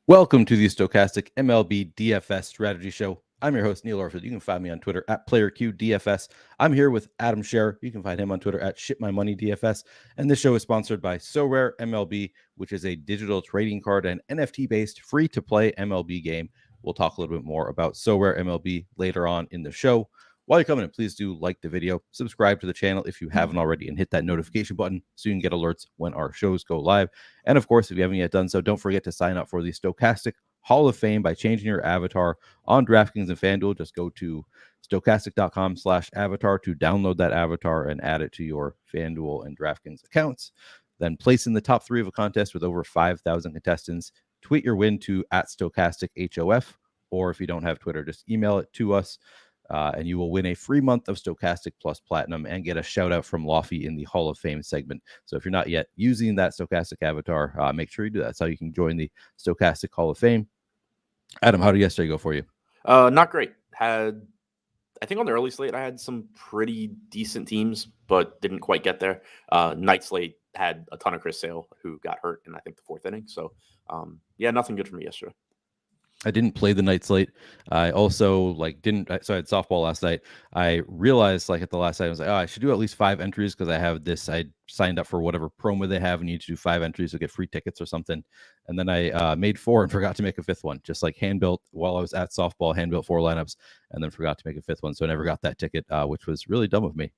Welcome to the Stochastic MLB DFS Strategy Show. I'm your host, Neil Orfield. You can find me on Twitter at PlayerQDFS. I'm here with Adam Scherer. You can find him on Twitter at ShipMyMoneyDFS. And this show is sponsored by SoRare MLB, which is a digital trading card and NFT-based free-to-play MLB game. We'll talk a little bit more about SoRare MLB later on in the show. While you're coming in, please do like the video, subscribe to the channel if you haven't already, and hit that notification button so you can get alerts when our shows go live. And of course, if you haven't yet done so, don't forget to sign up for the Stochastic Hall of Fame by changing your avatar on DraftKings and FanDuel. Just go to stochastic.com/avatar to download that avatar and add it to your FanDuel and DraftKings accounts. Then place in the top 3 of a contest with over 5,000 contestants. Tweet your win to @StochasticHOF, or if you don't have Twitter, just email it to us. And you will win a free month of Stochastic Plus Platinum and get a shout out from Lofty in the Hall of Fame segment. So if you're not yet using that Stochastic avatar, make sure you do that. That's how you can join the Stochastic Hall of Fame. Adam, how did yesterday go for you? Not great. I think on the early slate, I had some pretty decent teams, but didn't quite get there. Night slate had a ton of Chris Sale, who got hurt in, I think, the 4th inning. So, nothing good for me yesterday. I didn't play the night slate. I also so I had softball last night. I realized at the last night, I was like, oh, I should do at least 5 entries because I have this. I signed up for whatever promo they have, and you need to do 5 entries to get free tickets or something. And then I made 4 and forgot to make a 5th one, just hand built while I was at softball, hand built 4 lineups, and then forgot to make a 5th one. So I never got that ticket, which was really dumb of me.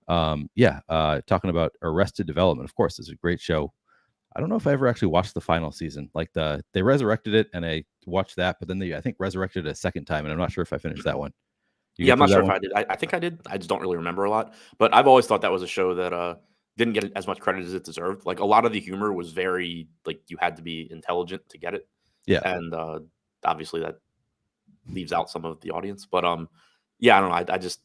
Talking about Arrested Development, of course, it's a great show. I don't know if I ever actually watched the final season. They resurrected it, and I watched that, but then they, I think, resurrected it a second time, and I'm not sure if I finished that one. I'm not sure if I did. I think I did. I just don't really remember a lot. But I've always thought that was a show that didn't get as much credit as it deserved. A lot of the humor was very, you had to be intelligent to get it. Yeah. And obviously that leaves out some of the audience. But I don't know. I just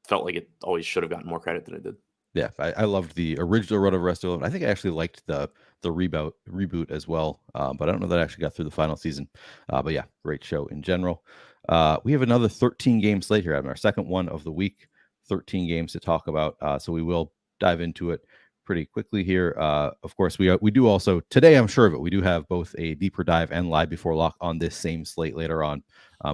felt like it always should have gotten more credit than it did. Yeah, I loved the original run of Arrested Development. I think I actually liked the reboot as well, but I don't know that I actually got through the final season. But yeah, great show in general. We have another 13-game slate here, Adam, our second one of the week. 13 games to talk about, so we will dive into it pretty quickly here. Of course, we do also today. I'm sure of it. We do have both a deeper dive and live before lock on this same slate later on.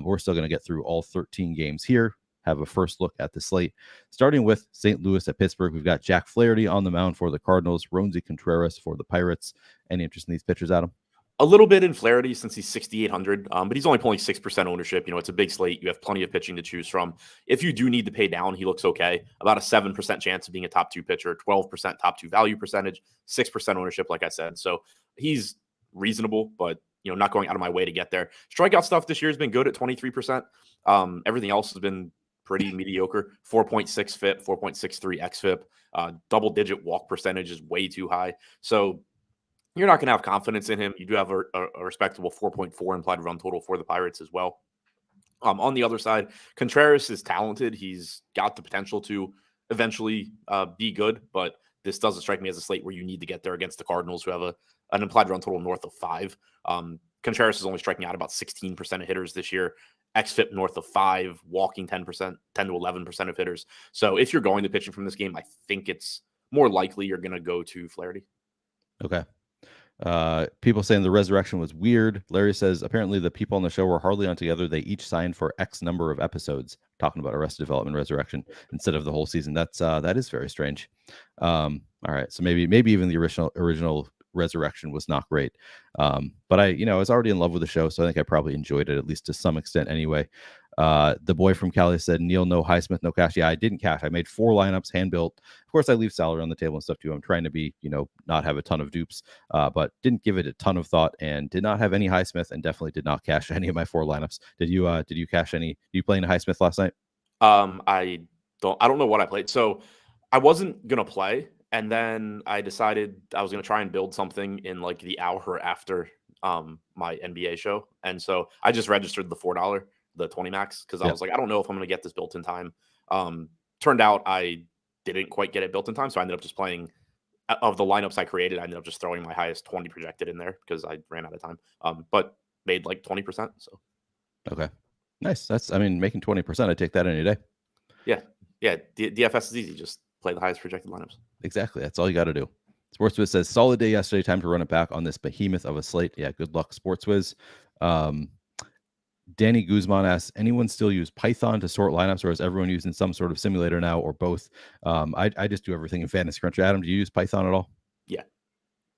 We're still going to get through all 13 games here. Have a first look at the slate, starting with St. Louis at Pittsburgh. We've got Jack Flaherty on the mound for the Cardinals, Roansy Contreras for the Pirates. Any interest in these pitchers, Adam? A little bit in Flaherty since he's 6,800, but he's only pulling 6% ownership. It's a big slate. You have plenty of pitching to choose from. If you do need to pay down, he looks okay. About a 7% chance of being a top 2 pitcher, 12% top 2 value percentage, 6% ownership, like I said. So he's reasonable, but not going out of my way to get there. Strikeout stuff this year has been good at 23%. Everything else has been pretty mediocre. 4.6 FIP, 4.63 xFIP. Double-digit walk percentage is way too high. So you're not going to have confidence in him. You do have a respectable 4.4 implied run total for the Pirates as well. On the other side, Contreras is talented. He's got the potential to eventually be good, but this doesn't strike me as a slate where you need to get there against the Cardinals, who have an implied run total north of 5. Contreras is only striking out about 16% of hitters this year. xFIP north of 5, walking 10%, 10 to 11% of hitters. So if you're going to pitching from this game, I think it's more likely you're going to go to Flaherty. Okay. People saying the resurrection was weird. Larry says apparently the people on the show were hardly on together. They each signed for X number of episodes, talking about Arrested Development Resurrection instead of the whole season. That is very strange. All right, so maybe even the original Resurrection was not great. But I was already in love with the show, so I think I probably enjoyed it, at least to some extent anyway. The boy from Cali said, Neil, no Highsmith, no cash. Yeah, I didn't cash. I made 4 lineups, hand built. Of course, I leave salary on the table and stuff too. I'm trying to be, not have a ton of dupes, but didn't give it a ton of thought and did not have any Highsmith and definitely did not cash any of my 4 lineups. Did you cash any? Did you play any Highsmith last night? I don't know what I played. So I wasn't going to play. And then I decided I was going to try and build something in the hour after my NBA show. And so I just registered the $4, the 20 max, because I was like, I don't know if I'm going to get this built in time. Turned out I didn't quite get it built in time. So I ended up just playing of the lineups I created. I ended up just throwing my highest 20 projected in there because I ran out of time, but made 20%. So. Okay. Nice. Making 20%. I take that any day. Yeah. DFS is easy. Just play the highest projected lineups. Exactly. That's all you got to do. SportsWiz says, solid day yesterday. Time to run it back on this behemoth of a slate. Yeah, good luck, SportsWiz. Um, Danny Guzman asks, anyone still use Python to sort lineups, or is everyone using some sort of simulator now, or both? I just do everything in Fantasy Cruncher. Adam, do you use Python at all? Yeah.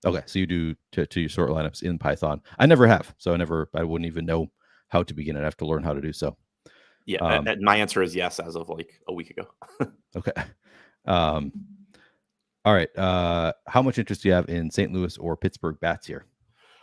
Okay, so you do to sort lineups in Python. I never have, so I wouldn't even know how to begin. I'd have to learn how to do so. Yeah. And my answer is yes, as of like a week ago. Okay. All right. How much interest do you have in St. Louis or Pittsburgh bats here?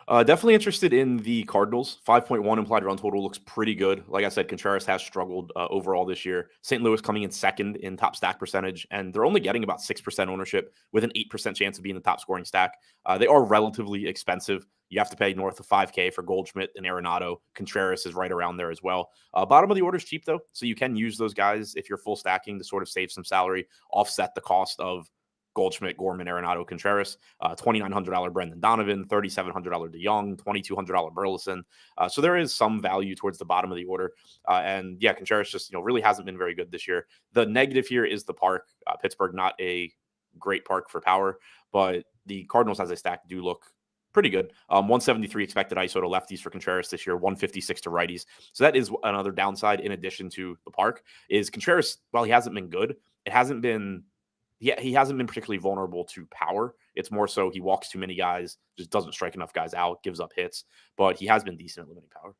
Definitely interested in the Cardinals. 5.1 implied run total looks pretty good. Like I said, Contreras has struggled overall this year. St. Louis coming in second in top stack percentage, and they're only getting about 6% ownership with an 8% chance of being the top scoring stack. They are relatively expensive. You have to pay north of $5K for Goldschmidt and Arenado. Contreras is right around there as well. Bottom of the order is cheap, though, so you can use those guys if you're full stacking to sort of save some salary, offset the cost of Goldschmidt, Gorman, Arenado, Contreras, $2,900 Brendan Donovan, $3,700 DeYoung, $2,200 Burleson. So there is some value towards the bottom of the order. And yeah, Contreras just really hasn't been very good this year. The negative here is the park. Pittsburgh, not a great park for power, but the Cardinals as a stack do look pretty good. 173 expected ISO to lefties for Contreras this year, 156 to righties. So that is another downside in addition to the park is Contreras, while he hasn't been good, he hasn't been particularly vulnerable to power. It's more so he walks too many guys, just doesn't strike enough guys out, gives up hits, but he has been decent at limiting power.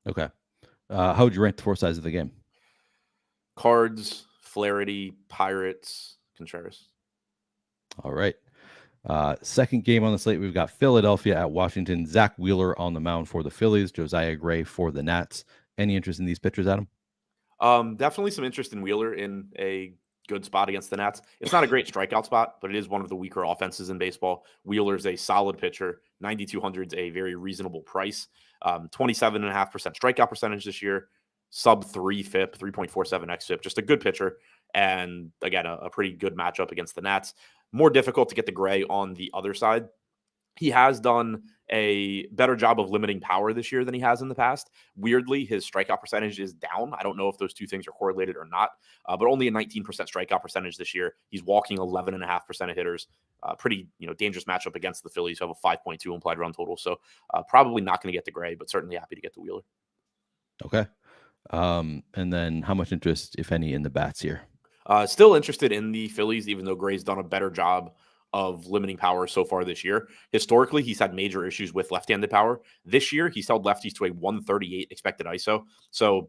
Okay. How would you rank the four sides of the game? Cards, Flaherty, Pirates, Contreras. All right. Second game on the slate, we've got Philadelphia at Washington. Zach Wheeler on the mound for the Phillies. Josiah Gray for the Nats. Any interest in these pitchers, Adam? Definitely some interest in Wheeler in a good spot against the Nats. It's not a great strikeout spot, but it is one of the weaker offenses in baseball. Wheeler's a solid pitcher. 9,200 is a very reasonable price. 27.5% strikeout percentage this year. Sub 3 FIP, 3.47 xFIP. Just a good pitcher. And again, a pretty good matchup against the Nats. More difficult to get the Gray on the other side. He has done a better job of limiting power this year than he has in the past. Weirdly, his strikeout percentage is down. I don't know if those two things are correlated or not, but only a 19% strikeout percentage this year. He's walking 11.5% of hitters. Pretty dangerous matchup against the Phillies, who have a 5.2 implied run total. So probably not going to get to Gray, but certainly happy to get to Wheeler. Okay. And then how much interest, if any, in the bats here? Still interested in the Phillies, even though Gray's done a better job of limiting power so far this year. Historically, he's had major issues with left-handed power. This year, he's held lefties to a 138 expected ISO. So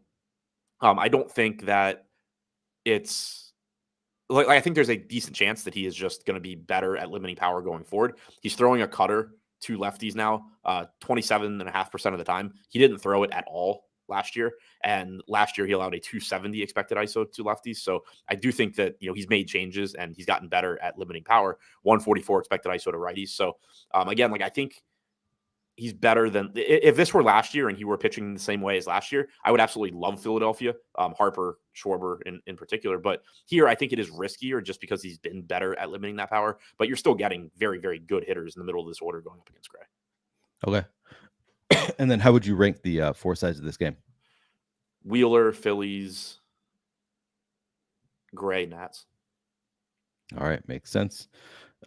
I don't think that it's like I think there's a decent chance that he is just going to be better at limiting power going forward. He's throwing a cutter to lefties now, 27.5% of the time. He didn't throw it at all last year. And last year he allowed a 270 expected ISO to lefties. So I do think that, he's made changes and he's gotten better at limiting power. 144 expected ISO to righties. So again, I think he's better than if this were last year and he were pitching the same way as last year, I would absolutely love Philadelphia, Harper, Schwarber in particular. But here I think it is riskier just because he's been better at limiting that power, but you're still getting very, very good hitters in the middle of this order going up against Gray. Okay. And then how would you rank the four sides of this game? Wheeler, Phillies, Gray, Nats. All right. Makes sense.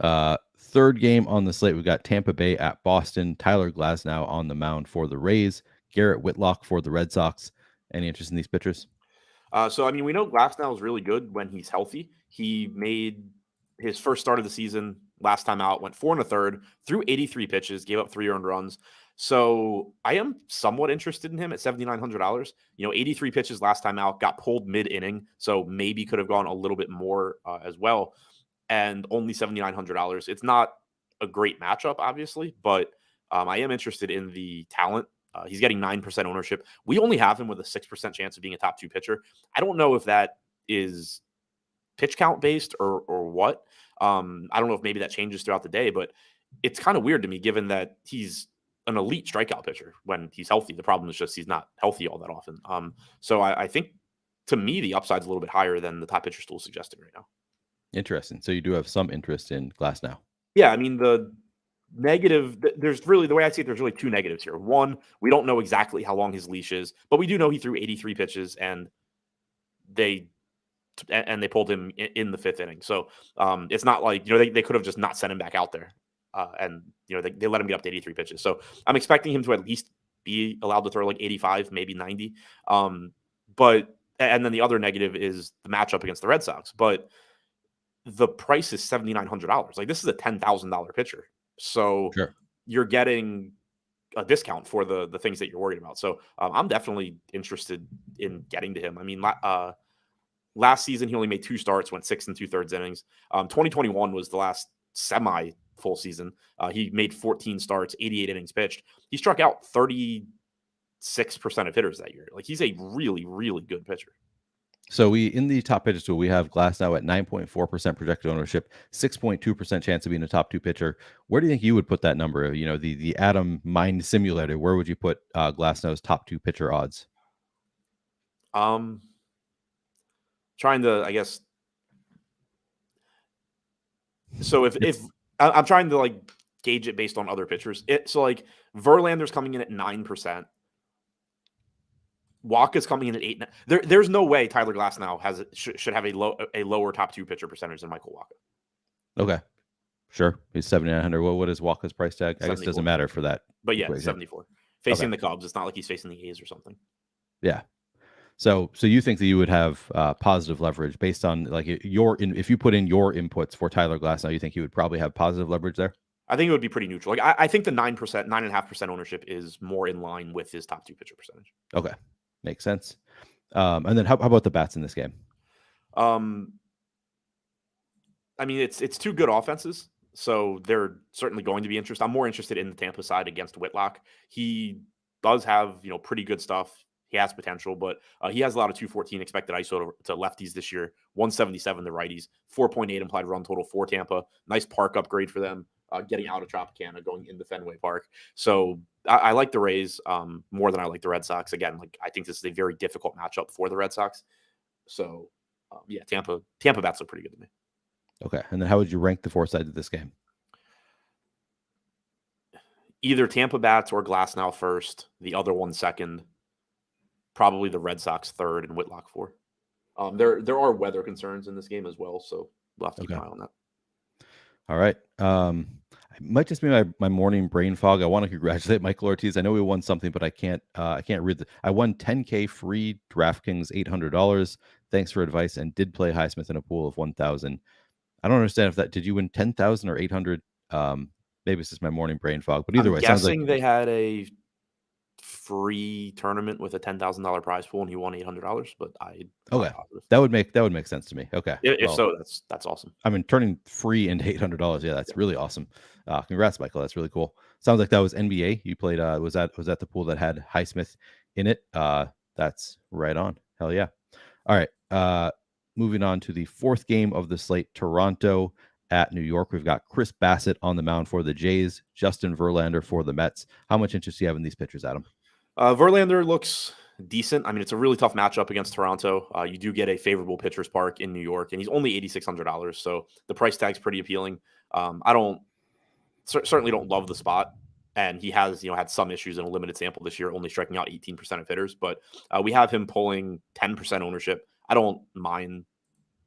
Third game on the slate, we've got Tampa Bay at Boston. Tyler Glasnow on the mound for the Rays. Garrett Whitlock for the Red Sox. Any interest in these pitchers? So we know Glasnow is really good when he's healthy. He made his first start of the season last time out, went 4 1/3, threw 83 pitches, gave up 3 earned runs. So I am somewhat interested in him at $7,900. 83 pitches last time out, got pulled mid-inning, so maybe could have gone a little bit more as well. And only $7,900. It's not a great matchup, obviously, but I am interested in the talent. He's getting 9% ownership. We only have him with a 6% chance of being a top 2 pitcher. I don't know if that is pitch count based or what. I don't know if maybe that changes throughout the day, but it's kind of weird to me given that he's an elite strikeout pitcher when he's healthy. The problem is just he's not healthy all that often. So I think to me, the upside's a little bit higher than the top pitcher stool is suggesting right now. Interesting. So you do have some interest in Glasnow. Yeah, the negative, there's really, the way I see it, there's really 2 negatives here. One, we don't know exactly how long his leash is, but we do know he threw 83 pitches and they pulled him in the 5th inning. So it's not like, they could have just not sent him back out there. And they let him get up to 83 pitches. So I'm expecting him to at least be allowed to throw like 85, maybe 90. But and then the other negative is the matchup against the Red Sox. But the price is $7,900. Like, this is a $10,000 pitcher. So Sure. you're getting a discount for the things that you're worried about. So I'm definitely interested in getting to him. I mean, last season he only made 2 starts, went 6 2/3 innings. 2021 was the last semi full season. He made 14 starts, 88 innings pitched. He struck out 36% of hitters that year. Like, he's a really, really good pitcher. So we in the top pitchers tool, we have Glass now at 9.4% projected ownership, 6.2% chance of being a top 2 pitcher. Where do you think you would put that number? You know, the Adam Mind Simulator. Where would you put Glasnow's top 2 pitcher odds? Trying to, I guess. So if I'm trying to like gauge it based on other pitchers, so like Verlander's coming in at 9%. Waka's coming in at 8. There's no way Tyler Glasnow should have a lower top 2 pitcher percentage than Michael Wacha. Okay, sure. He's 7,900. What is Waka's price tag? I guess it doesn't matter for that. But yeah, equation. 74. Facing the Cubs. It's not like he's facing the A's or something. Yeah. So you think that you would have positive leverage based on like if you put in your inputs for Tyler Glasnow, you think you would probably have positive leverage there? I think it would be pretty neutral. Like I think the 9%, 9.5% ownership is more in line with his top 2 pitcher percentage. Okay, makes sense. And then how about the bats in this game? I mean, it's 2 good offenses, so they're certainly going to be interested. I'm more interested in the Tampa side against Whitlock. He does have pretty good stuff. He has potential, but he has a lot of 214 expected ISO to lefties this year, 177 to righties, 4.8 implied run total for Tampa. Nice park upgrade for them, getting out of Tropicana, going into Fenway Park. So I like the Rays more than I like the Red Sox. Again, like I think this is a very difficult matchup for the Red Sox. So yeah, Tampa bats look pretty good to me. Okay, and then how would you rank the 4 sides of this game? Either Tampa bats or Glasnow first, the other one second. Probably the Red Sox third and Whitlock 4. There are weather concerns in this game as well, so we'll have to keep an eye on that. All right. It might just be my morning brain fog. I want to congratulate Michael Ortiz. I know we won something, but I can't read I won $10K free DraftKings $800. Thanks for advice, and did play Highsmith in a pool of 1,000. I don't understand if that did you win 10,000 or 800? Maybe it's just my morning brain fog, but either way, guessing sounds like they had a free tournament with a $10,000 prize pool and he won $800, but that would make sense to me. Okay, if so, that's awesome. I mean, turning free into $800, yeah, that's really awesome. Congrats, Michael. That's really cool. Sounds like that was NBA. You played. Was that the pool that had Highsmith in it? That's right on. Hell yeah. All right. Moving on to the 4th game of the slate, Toronto at New York. We've got Chris Bassett on the mound for the Jays, Justin Verlander for the Mets. How much interest do you have in these pitchers, Adam? Verlander looks decent. I mean, it's a really tough matchup against Toronto. You do get a favorable pitcher's park in New York, and he's only $8,600, so the price tag's pretty appealing. I certainly don't love the spot, and he has had some issues in a limited sample this year, only striking out 18% of hitters. But we have him pulling 10% ownership. I don't mind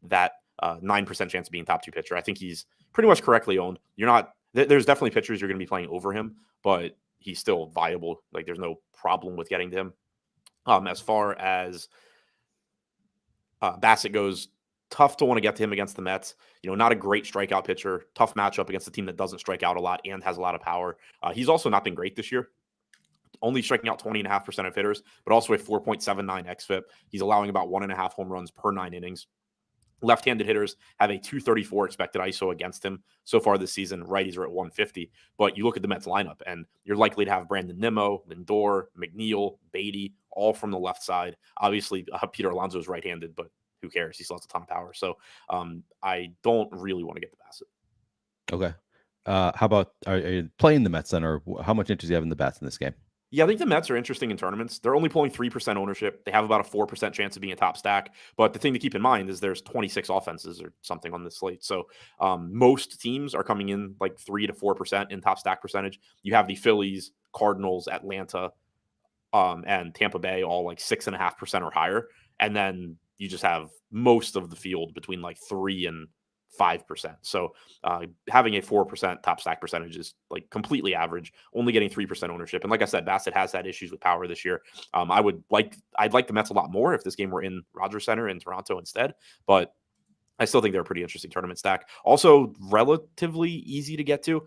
that 9% chance of being top 2 pitcher. I think he's pretty much correctly owned. There's definitely pitchers you're going to be playing over him, but he's still viable. Like, there's no problem with getting to him. As far as Bassett goes, tough to want to get to him against the Mets. Not a great strikeout pitcher. Tough matchup against a team that doesn't strike out a lot and has a lot of power. He's also not been great this year. Only striking out 20.5% of hitters, but also a 4.79 xFIP. He's allowing about 1.5 home runs per 9 innings. Left-handed hitters have a 234 expected ISO against him so far this season. Righties are at 150. But you look at the Mets lineup, and you're likely to have Brandon Nimmo, Lindor, McNeil, Beatty, all from the left side. Obviously, Peter Alonso is right-handed, but who cares? He still has a ton of power. So I don't really want to get the Bassett. Okay. How about are you playing the Mets then, or how much interest do you have in the bats in this game? Yeah, I think the Mets are interesting in tournaments. They're only pulling 3% ownership. They have about a 4% chance of being a top stack. But the thing to keep in mind is there's 26 offenses or something on this slate. So most teams are coming in like 3 to 4% in top stack percentage. You have the Phillies, Cardinals, Atlanta, and Tampa Bay all like 6.5% or higher. And then you just have most of the field between like 3 and 5%. So having a 4% top stack percentage is like completely average, only getting 3% ownership. And like I said, Bassett has had issues with power this year. I'd like the Mets a lot more if this game were in Rogers Center in Toronto instead, but I still think they're a pretty interesting tournament stack. Also relatively easy to get to.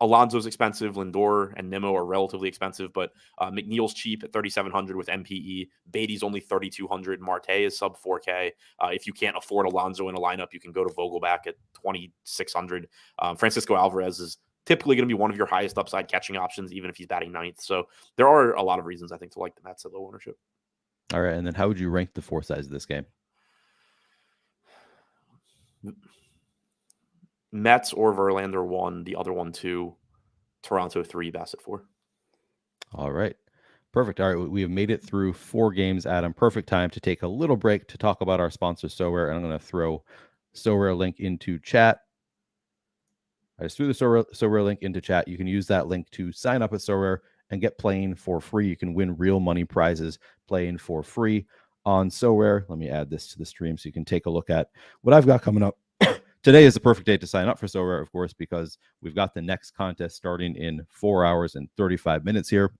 Alonso's expensive, Lindor and Nimmo are relatively expensive, but McNeil's cheap at 3,700 with MPE. Beatty's only 3,200. Marte is sub 4K. If you can't afford Alonso in a lineup, you can go to Vogelback at 2,600. Francisco Alvarez is typically going to be one of your highest upside catching options, even if he's batting ninth. So there are a lot of reasons, I think, to like the Mets at low ownership. All right. And then how would you rank the four sides of this game? Mets or Verlander 1, the other one 2, Toronto 3, Bassett 4. All right. Perfect. All right. We have made it through 4 games, Adam. Perfect time to take a little break to talk about our sponsor, SoRare. And I'm going to throw SoRare link into chat. I just threw the SoRare link into chat. You can use that link to sign up at SoRare and get playing for free. You can win real money prizes playing for free on SoRare. Let me add this to the stream so you can take a look at what I've got coming up. Today is the perfect day to sign up for SoRare, of course, because we've got the next contest starting in 4 hours and 35 minutes here.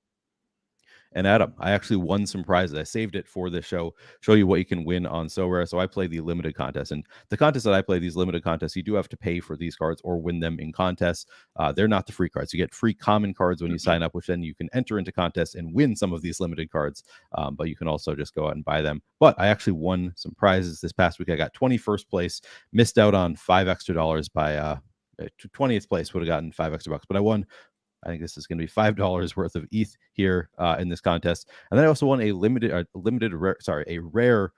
And Adam, I actually won some prizes. I saved it for this show you what you can win on SoRare. So I play the limited contest. And the contest that I play, these limited contests, you do have to pay for these cards or win them in contests. They're not the free cards. You get free common cards when you sign up, which then you can enter into contests and win some of these limited cards. But you can also just go out and buy them. But I actually won some prizes this past week. I got 21st place, missed out on $5 extra by 20th place would have gotten $5 extra, but I won. I think this is going to be $5 worth of ETH here in this contest. And then I also won a rare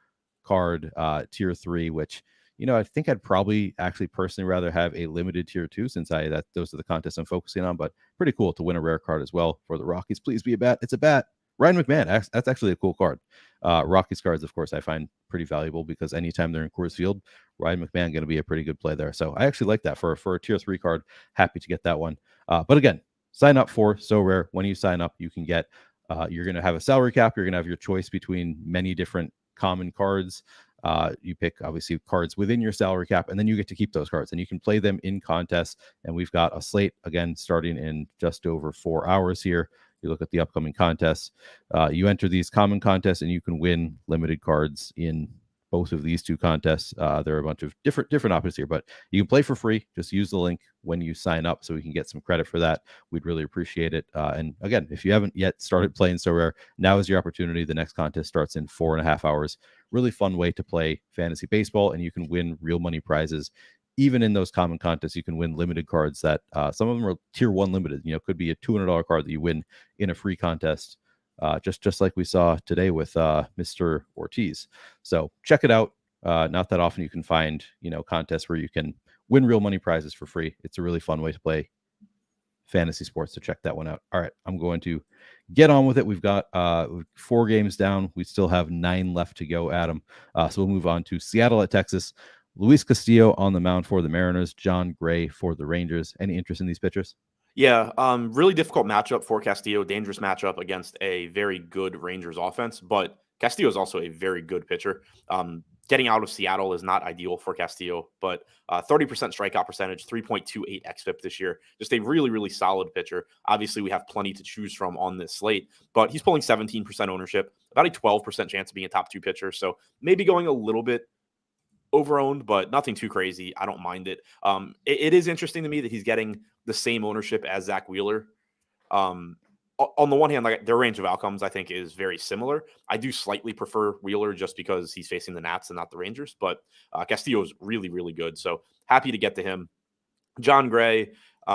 card tier 3, which, I think I'd probably actually personally rather have a limited tier 2 since those are the contests I'm focusing on, but pretty cool to win a rare card as well for the Rockies. Please be a bat. It's a bat. Ryan McMahon, that's actually a cool card. Rockies cards, of course, I find pretty valuable because anytime they're in Coors Field, Ryan McMahon going to be a pretty good play there. So I actually like that for a tier 3 card. Happy to get that one. But again, sign up for SoRare. When you sign up, you can get, you're going to have a salary cap. You're going to have your choice between many different common cards. You pick, obviously, cards within your salary cap, and then you get to keep those cards, and you can play them in contests. And we've got a slate, again, starting in just over 4 hours here. You look at the upcoming contests. You enter these common contests, and you can win limited cards in both of these 2 contests. There are a bunch of different options here, but you can play for free. Just use the link when you sign up so we can get some credit for that. We'd really appreciate it. And again, if you haven't yet started playing SoRare, now is your opportunity. The next contest starts in 4.5 hours. Really fun way to play fantasy baseball, and you can win real money prizes. Even in those common contests, you can win limited cards that some of them are tier 1 limited. Could be a $200 card that you win in a free contest. Just like we saw today with Mr. Ortiz. So check it out. Not that often you can find, contests where you can win real money prizes for free. It's a really fun way to play fantasy sports. So check that one out. All right, I'm going to get on with it. We've got 4 games down. We still have 9 left to go, Adam. So we'll move on to Seattle at Texas. Luis Castillo on the mound for the Mariners. John Gray for the Rangers. Any interest in these pitchers? Yeah, really difficult matchup for Castillo. Dangerous matchup against a very good Rangers offense, but Castillo is also a very good pitcher. Getting out of Seattle is not ideal for Castillo, but 30% strikeout percentage, 3.28 xFIP this year. Just a really, really solid pitcher. Obviously, we have plenty to choose from on this slate, but he's pulling 17% ownership, about a 12% chance of being a top 2 pitcher. So maybe going a little bit overowned, but nothing too crazy. I don't mind it. It is interesting to me that he's getting the same ownership as Zach Wheeler. On the one hand, like their range of outcomes, I think is very similar. I do slightly prefer Wheeler just because he's facing the Nats and not the Rangers, but Castillo is really, really good. So happy to get to him. John Gray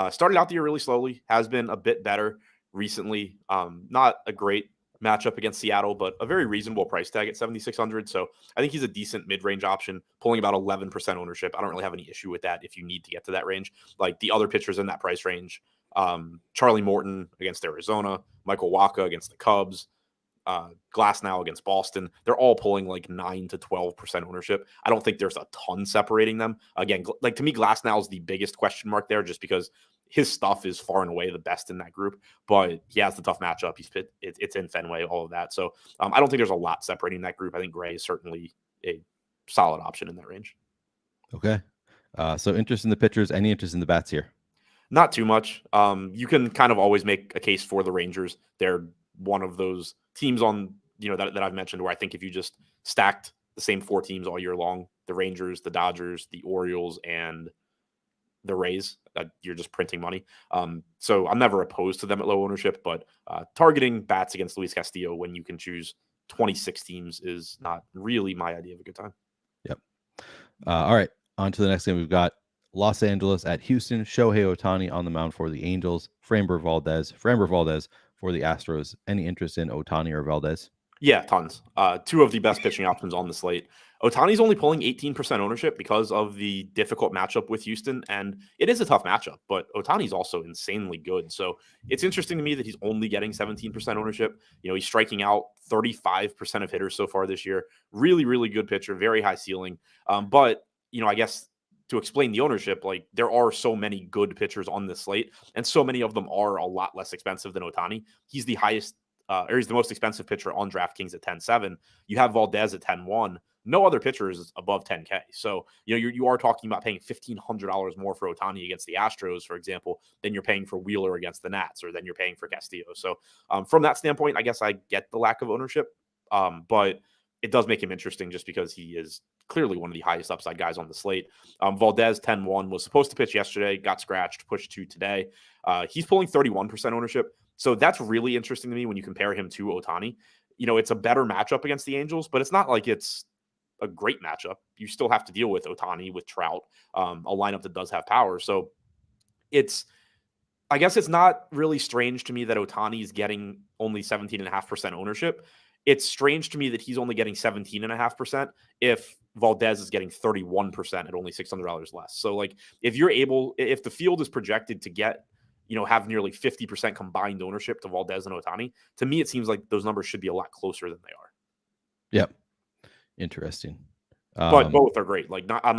started out the year really slowly, has been a bit better recently. Not a great matchup against Seattle, but a very reasonable price tag at 7,600. So I think he's a decent mid-range option, pulling about 11% ownership. I don't really have any issue with that if you need to get to that range. Like the other pitchers in that price range, Charlie Morton against Arizona, Michael Wacha against the Cubs, Glasnow against Boston. They're all pulling like 9 to 12% ownership. I don't think there's a ton separating them. Again, like to me, Glasnow is the biggest question mark there just because his stuff is far and away the best in that group, but he has the tough matchup. It's in Fenway, all of that. So I don't think there's a lot separating that group. I think Gray is certainly a solid option in that range. Okay. So interest in the pitchers, any interest in the bats here? Not too much. You can kind of always make a case for the Rangers. They're one of those teams on, that I've mentioned where I think if you just stacked the same 4 teams all year long, the Rangers, the Dodgers, the Orioles, and the Rays, you're just printing money. So I'm never opposed to them at low ownership, but targeting bats against Luis Castillo when you can choose 26 teams is not really my idea of a good time. Yep. All right. On to the next game. We've got Los Angeles at Houston. Shohei Ohtani on the mound for the Angels. Framber Valdez for the Astros. Any interest in Ohtani or Valdez? Yeah, tons. 2 of the best pitching options on the slate. Ohtani's only pulling 18% ownership because of the difficult matchup with Houston, and it is a tough matchup, but Ohtani's also insanely good. So it's interesting to me that he's only getting 17% ownership. He's striking out 35% of hitters so far this year. Really, really good pitcher, very high ceiling. But I guess to explain the ownership, like there are so many good pitchers on this slate, and so many of them are a lot less expensive than Ohtani. He's the highest or he's the most expensive pitcher on DraftKings at 10.7. You have Valdez at 10.1. No other pitcher is above 10K. So, you are talking about paying $1,500 more for Ohtani against the Astros, for example, than you're paying for Wheeler against the Nats, or than you're paying for Castillo. So from that standpoint, I guess I get the lack of ownership, but it does make him interesting just because he is clearly one of the highest upside guys on the slate. Valdez 10.1 was supposed to pitch yesterday, got scratched, pushed to today. He's pulling 31% ownership. So that's really interesting to me when you compare him to Ohtani. It's a better matchup against the Angels, but it's not like it's a great matchup. You still have to deal with Ohtani, with Trout, a lineup that does have power. So I guess it's not really strange to me that Ohtani is getting only 17.5% ownership. It's strange to me that he's only getting 17.5% if Valdez is getting 31% at only $600 less. So like if the field is projected to get, have nearly 50% combined ownership to Valdez and Ohtani, to me, it seems like those numbers should be a lot closer than they are. Yep. Interesting. But both are great. Like, I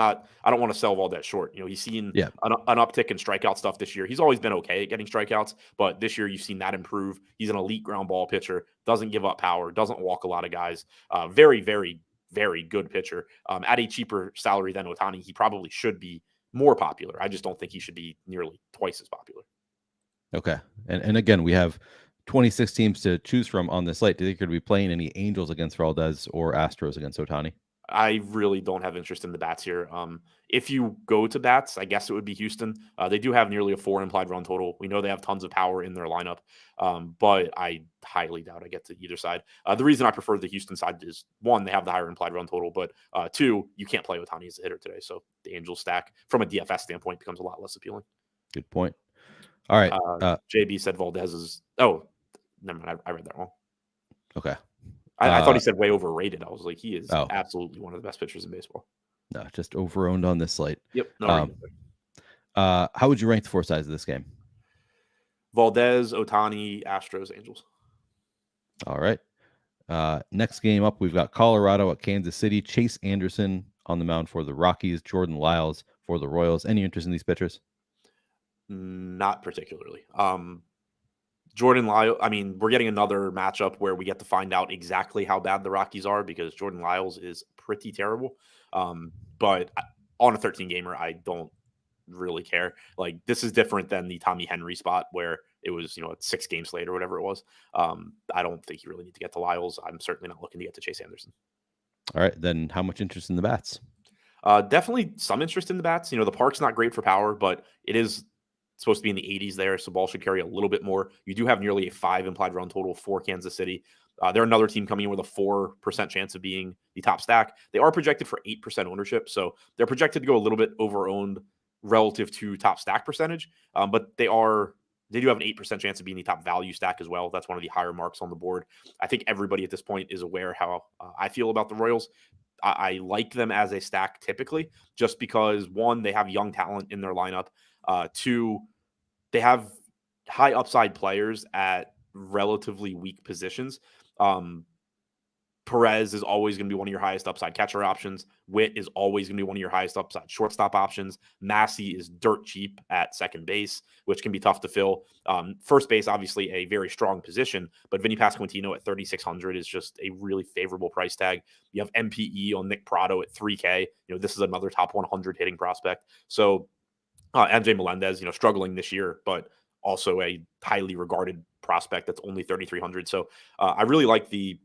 don't want to sell Valdez short. He's seen an uptick in strikeout stuff this year. He's always been okay at getting strikeouts, but this year you've seen that improve. He's an elite ground ball pitcher, doesn't give up power, doesn't walk a lot of guys. Very, very, very good pitcher. At a cheaper salary than Ohtani, he probably should be more popular. I just don't think he should be nearly twice as popular. Okay. And again, we have 26 teams to choose from on this slate. Do you think you're going to be playing any Angels against Valdez or Astros against Ohtani? I really don't have interest in the bats here. If you go to bats, I guess it would be Houston. They do have nearly a 4 implied run total. We know they have tons of power in their lineup, but I highly doubt I get to either side. The reason I prefer the Houston side is, 1, they have the higher implied run total, but 2, you can't play Ohtani as a hitter today. So the Angels stack from a DFS standpoint becomes a lot less appealing. Good point. All right. JB said Valdez is. Oh, never mind. I read that wrong. Okay. I thought he said way overrated. I was like, he is absolutely one of the best pitchers in baseball. No, just over-owned on this slate. Yep. No, how would you rank the 4 sides of this game? Valdez, Ohtani, Astros, Angels. All right. Next game up, we've got Colorado at Kansas City. Chase Anderson on the mound for the Rockies. Jordan Lyles for the Royals. Any interest in these pitchers? Not particularly. Jordan Lyles, we're getting another matchup where we get to find out exactly how bad the Rockies are, because Jordan Lyles is pretty terrible. But on a 13-gamer, I don't really care. Like, this is different than the Tommy Henry spot where it was, a 6-game slate or whatever it was. I don't think you really need to get to Lyles. I'm certainly not looking to get to Chase Anderson. All right. Then how much interest in the bats? Definitely some interest in the bats. The park's not great for power, but it is supposed to be in the 80s there, so ball should carry a little bit more. You do have nearly a 5 implied run total for Kansas City. They're another team coming in with a 4% chance of being the top stack. They are projected for 8% ownership, so they're projected to go a little bit over-owned relative to top stack percentage, but they do have an 8% chance of being the top value stack as well. That's one of the higher marks on the board. I think everybody at this point is aware how I feel about the Royals. I like them as a stack typically, just because, 1, they have young talent in their lineup. 2, they have high upside players at relatively weak positions. Perez is always going to be one of your highest upside catcher options. Witt is always going to be one of your highest upside shortstop options. Massey is dirt cheap at second base, which can be tough to fill. First base, obviously a very strong position, but Vinny Pasquantino at 3,600 is just a really favorable price tag. You have MPE on Nick Pratto at 3K. This is another top 100 hitting prospect. So MJ Melendez, struggling this year, but also a highly regarded prospect that's only 3,300. So I really like the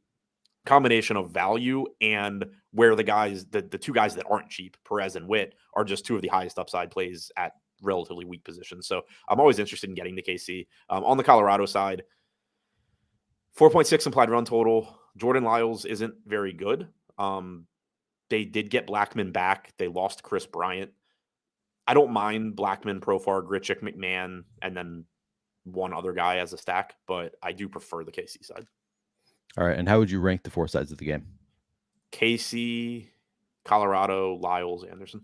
combination of value and where the guys, the two guys that aren't cheap, Perez and Witt, are just two of the highest upside plays at relatively weak positions. So I'm always interested in getting to KC. On the Colorado side, 4.6 implied run total. Jordan Lyles isn't very good. They did get Blackmon back. They lost Chris Bryant. I don't mind Blackmon, Profar, Grichuk, McMahon, and then one other guy as a stack, but I do prefer the KC side. All right. And how would you rank the four sides of the game? KC, Colorado, Lyles, Anderson.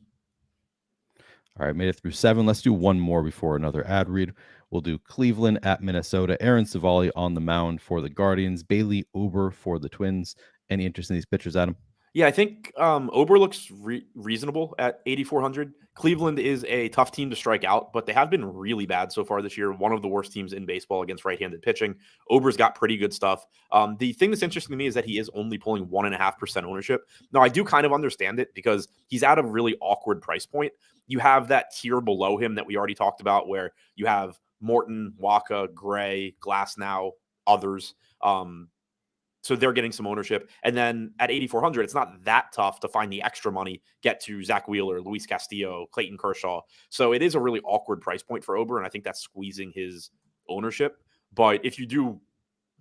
All right. Made it through 7. Let's do one more before another ad read. We'll do Cleveland at Minnesota. Aaron Savali on the mound for the Guardians. Bailey Ober for the Twins. Any interest in these pitchers, Adam? Yeah, I think Ober looks reasonable at 8,400. Cleveland is a tough team to strike out, but they have been really bad so far this year. One of the worst teams in baseball against right-handed pitching. Ober's got pretty good stuff. The thing that's interesting to me is that he is only pulling 1.5% ownership. Now, I do kind of understand it because he's at a really awkward price point. You have that tier below him that we already talked about where you have Morton, Waka, Gray, Glasnow, others. So they're getting some ownership. And then at 8,400, it's not that tough to find the extra money, get to Zach Wheeler, Luis Castillo, Clayton Kershaw. So it is a really awkward price point for Ober, and I think that's squeezing his ownership. But if you do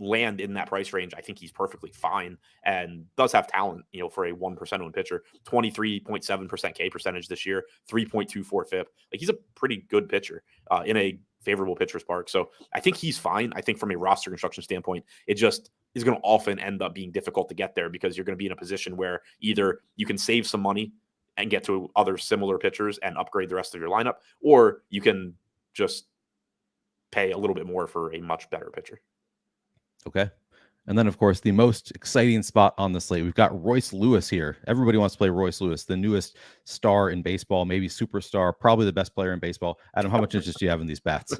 land in that price range, I think he's perfectly fine and does have talent, for a 1% owned pitcher. 23.7% K percentage this year, 3.24 FIP. Like, he's a pretty good pitcher in a favorable pitcher's park. So I think he's fine. I think from a roster construction standpoint, it just is going to often end up being difficult to get there because you're going to be in a position where either you can save some money and get to other similar pitchers and upgrade the rest of your lineup, or you can just pay a little bit more for a much better pitcher. Okay. And then, of course, the most exciting spot on the slate, we've got Royce Lewis here. Everybody wants to play Royce Lewis, the newest star in baseball, maybe superstar, probably the best player in baseball. Adam, how much interest do you have in these bats?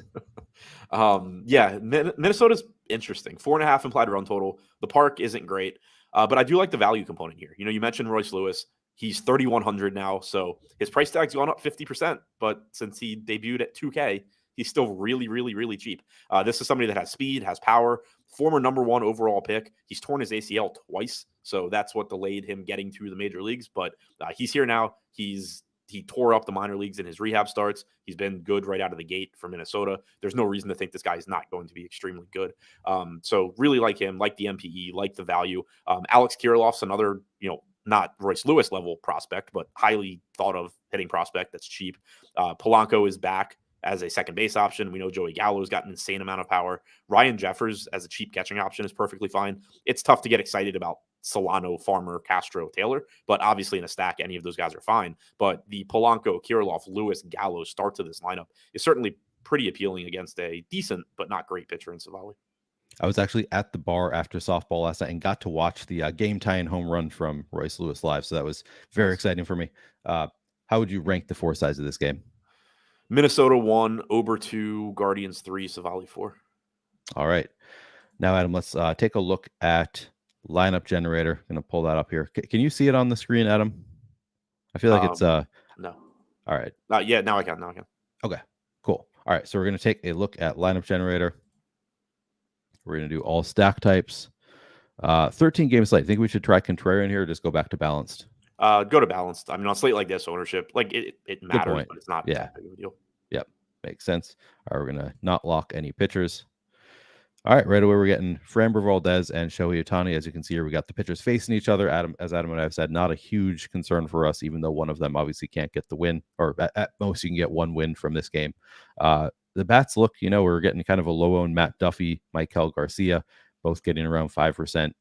Yeah, Minnesota's interesting. 4.5 implied run total. The park isn't great, but I do like the value component here. You mentioned Royce Lewis. He's 3,100 now, so his price tag's gone up 50%, but since he debuted at 2K, he's still really, really, really cheap. This is somebody that has speed, has power, former number 1 overall pick. He's torn his ACL twice, so that's what delayed him getting to the major leagues. But he's here now. He tore up the minor leagues in his rehab starts. He's been good right out of the gate for Minnesota. There's no reason to think this guy is not going to be extremely good. So really like him, like the MPE, like the value. Alex Kirilloff's another, not Royce Lewis level prospect, but highly thought of hitting prospect that's cheap. Polanco is back as a second base option. We know Joey Gallo's got an insane amount of power. Ryan Jeffers as a cheap catching option is perfectly fine. It's tough to get excited about Solano, Farmer, Castro, Taylor, but obviously in a stack, any of those guys are fine. But the Polanco, Kirilloff, Lewis, Gallo start to this lineup is certainly pretty appealing against a decent but not great pitcher in Savali. I was actually at the bar after softball last night and got to watch the game tying home run from Royce Lewis live. So that was very exciting for me. How would you rank the four sides of this game? Minnesota 1, Ober 2, Guardians 3, Savali 4. All right. Now, Adam, let's take a look at lineup generator. I'm going to pull that up here. Can you see it on the screen, Adam? I feel like it's no. All right. Yeah, now I can. Okay, cool. All right, so we're going to take a look at lineup generator. We're going to do all stack types. 13 game slate. Think we should try contrarian here or just go back to balanced? Go to balanced. I mean, on slate like this, ownership, like it matters, but it's not that big of a deal. Yep, makes sense. All right, we're going to not lock any pitchers. All right, right away we're getting Framber Valdez and Shohei Ohtani. As you can see here, we got the pitchers facing each other. As Adam and I have said, not a huge concern for us, even though one of them obviously can't get the win, or at most you can get one win from this game. The bats look, we're getting kind of a low-owned Matt Duffy, Maikel Garcia, both getting around 5%.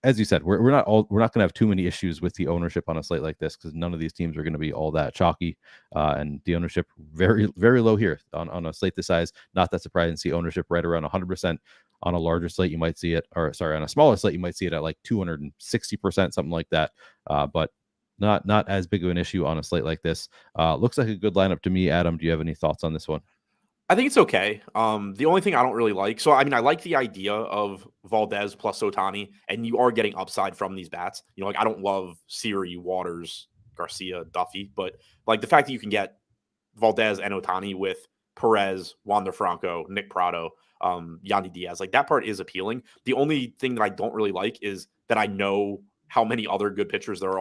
As you said, we're not going to have too many issues with the ownership on a slate like this because none of these teams are going to be all that chalky, and the ownership very, very low here on a slate this size. Not that surprising to see ownership right around 100%. On a larger slate, you might see it, or sorry, on a smaller slate, you might see it at like 260%, something like that. But not as big of an issue on a slate like this. Looks like a good lineup to me. Adam, do you have any thoughts on this one? I think it's okay. The only thing I don't really like, so I mean, I like the idea of Valdez plus Otani, and you are getting upside from these bats. You know, like I don't love Siri, Waters, Garcia, Duffy, but like the fact that you can get Valdez and Otani with Perez, Wander Franco, Nick Prado, Yandy Diaz, like that part is appealing. The only thing that I don't really like is that I know how many other good pitchers there are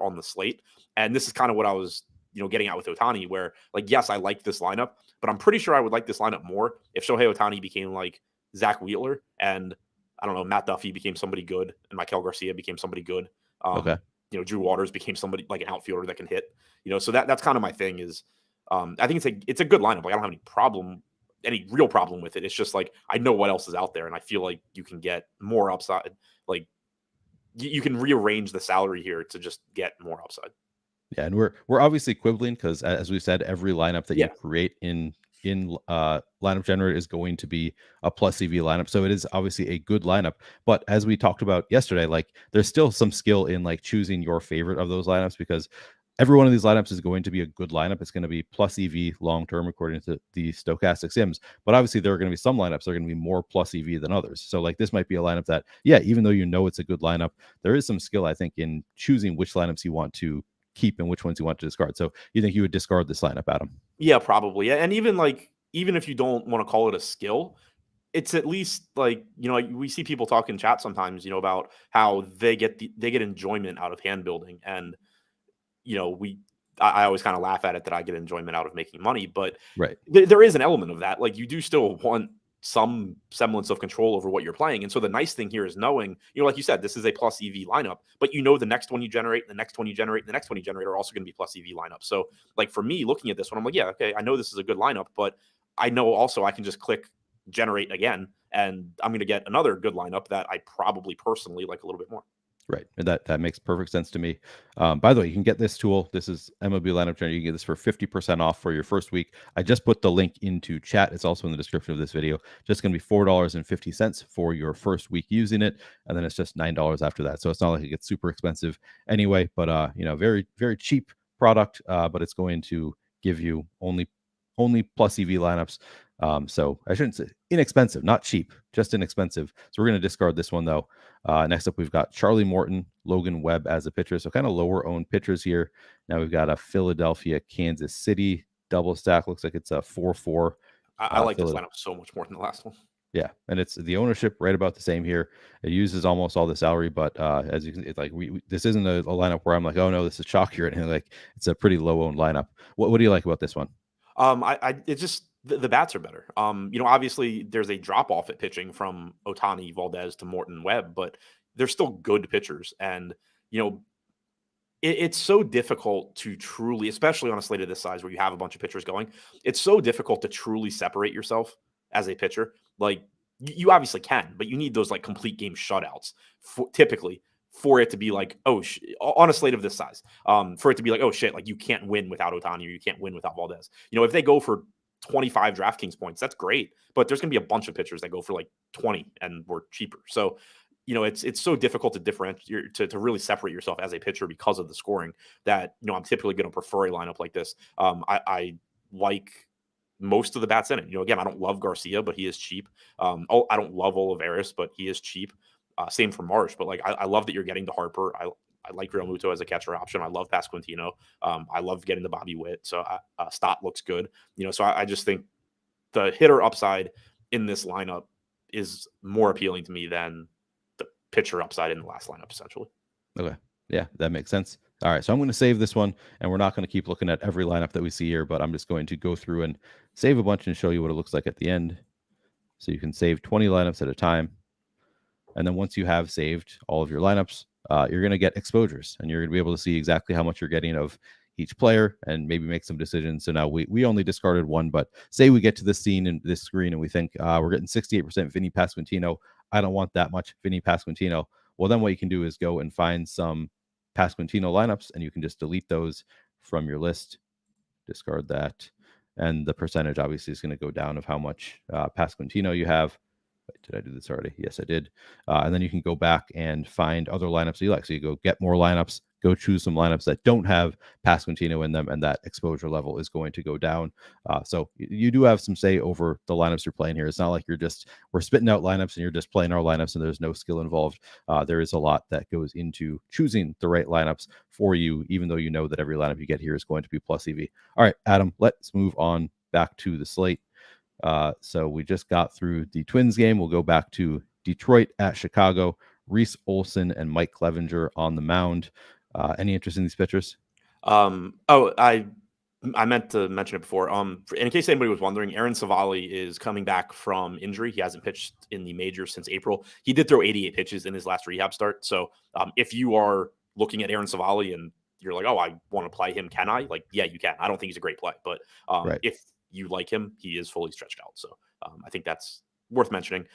on the slate, and this is kind of what I was getting at with Otani, where like yes, I like this lineup, but I'm pretty sure I would like this lineup more if Shohei Otani became like Zach Wheeler and I don't know, Matt Duffy became somebody good and Michael Garcia became somebody good. Okay. Drew Waters became somebody like an outfielder that can hit. So that's kind of my thing is I think it's a good lineup. Like I don't have any real problem with it. It's just like I know what else is out there and I feel like you can get more upside. Like you can rearrange the salary here to just get more upside. Yeah, and we're obviously quibbling because, as we said, every lineup that you create in lineup generator is going to be a plus EV lineup. So it is obviously a good lineup. But as we talked about yesterday, like there's still some skill in like choosing your favorite of those lineups because every one of these lineups is going to be a good lineup. It's going to be plus EV long term according to the stochastic sims. But obviously there are going to be some lineups that are going to be more plus EV than others. So like this might be a lineup that, yeah, even though it's a good lineup, there is some skill, I think, in choosing which lineups you want to keep and which ones you want to discard. So you think you would discard this lineup, Adam? Yeah, probably. And even if you don't want to call it a skill, it's at least like, we see people talk in chat sometimes, about how they get enjoyment out of hand building. And, I always kind of laugh at it that I get enjoyment out of making money, but right. There is an element of that. Like you do still want some semblance of control over what you're playing. And so the nice thing here is knowing, like you said, this is a plus EV lineup, but the next one you generate, the next one you generate, the next one you generate are also going to be plus EV lineup. So like for me looking at this one, I'm like, yeah, okay, I know this is a good lineup, but I know also I can just click generate again, and I'm going to get another good lineup that I probably personally like a little bit more. Right. And that makes perfect sense to me. By the way, you can get this tool. This is MLB Lineup Generator. You can get this for 50% off for your first week. I just put the link into chat. It's also in the description of this video. Just going to be $4.50 for your first week using it. And then it's just $9 after that. So it's not like it gets super expensive anyway, but very, very cheap product. But it's going to give you only plus EV lineups. So I shouldn't say inexpensive, not cheap, just inexpensive. So we're going to discard this one though. Next up, we've got Charlie Morton, Logan Webb as a pitcher. So kind of lower owned pitchers here. Now we've got a Philadelphia, Kansas City double stack. Looks like it's a 4-4. I like this lineup so much more than the last one. Yeah, and it's the ownership right about the same here. It uses almost all the salary, but as you can, it's like this isn't a lineup where I'm like, oh no, this is chalky or anything. Like it's a pretty low owned lineup. What do you like about this one? It's just the bats are better. Obviously there's a drop off at pitching from Otani, Valdez to Morton, Webb, but they're still good pitchers. And, it's so difficult to truly, especially on a slate of this size where you have a bunch of pitchers going, it's so difficult to truly separate yourself as a pitcher. Like you obviously can, but you need those like complete game shutouts typically for it to be like, on a slate of this size, for it to be like, oh shit, like you can't win without Otani or you can't win without Valdez. If they go for 25 DraftKings points, that's great, but there's going to be a bunch of pitchers that go for like 20 and we're cheaper. So, it's so difficult to differentiate, to really separate yourself as a pitcher because of the scoring that, I'm typically going to prefer a lineup like this. I like most of the bats in it. Again, I don't love Garcia, but he is cheap. I don't love Olivares, but he is cheap. Same for Marsh, but like I love that you're getting to Harper. I like Real Muto as a catcher option. I love Pasquantino. I love getting the Bobby Witt. So Stott looks good. So I just think the hitter upside in this lineup is more appealing to me than the pitcher upside in the last lineup, essentially. Okay. Yeah, that makes sense. All right. So I'm going to save this one, and we're not going to keep looking at every lineup that we see here, but I'm just going to go through and save a bunch and show you what it looks like at the end. So you can save 20 lineups at a time. And then once you have saved all of your lineups, you're going to get exposures, and you're going to be able to see exactly how much you're getting of each player and maybe make some decisions. So now we only discarded one, but say we get to this scene and this screen and we think we're getting 68% Vinny Pasquantino. I don't want that much Vinny Pasquantino. Well, then what you can do is go and find some Pasquantino lineups, and you can just delete those from your list, discard that. And the percentage obviously is going to go down of how much Pasquantino you have. Wait, did I do this already? Yes, I did. And then you can go back and find other lineups you like. So you go get more lineups, go choose some lineups that don't have Pasquantino in them, and that exposure level is going to go down. So you do have some say over the lineups you're playing here. It's not like we're spitting out lineups and you're just playing our lineups and there's no skill involved. There is a lot that goes into choosing the right lineups for you, even though you know that every lineup you get here is going to be plus EV. All right, Adam, let's move on back to the slate. So we just got through the Twins game. We'll go back to Detroit at Chicago. Reese Olson and Mike Clevenger on the mound. Any interest in these pitchers? I meant to mention it before. In case anybody was wondering, Aaron Savali is coming back from injury. He hasn't pitched in the majors since April. He did throw 88 pitches in his last rehab start. So if you are looking at Aaron Savali and you're like, oh, I want to play him, can I? Like, yeah, you can. I don't think he's a great play, but right. If you like him, he is fully stretched out. So I think that's worth mentioning.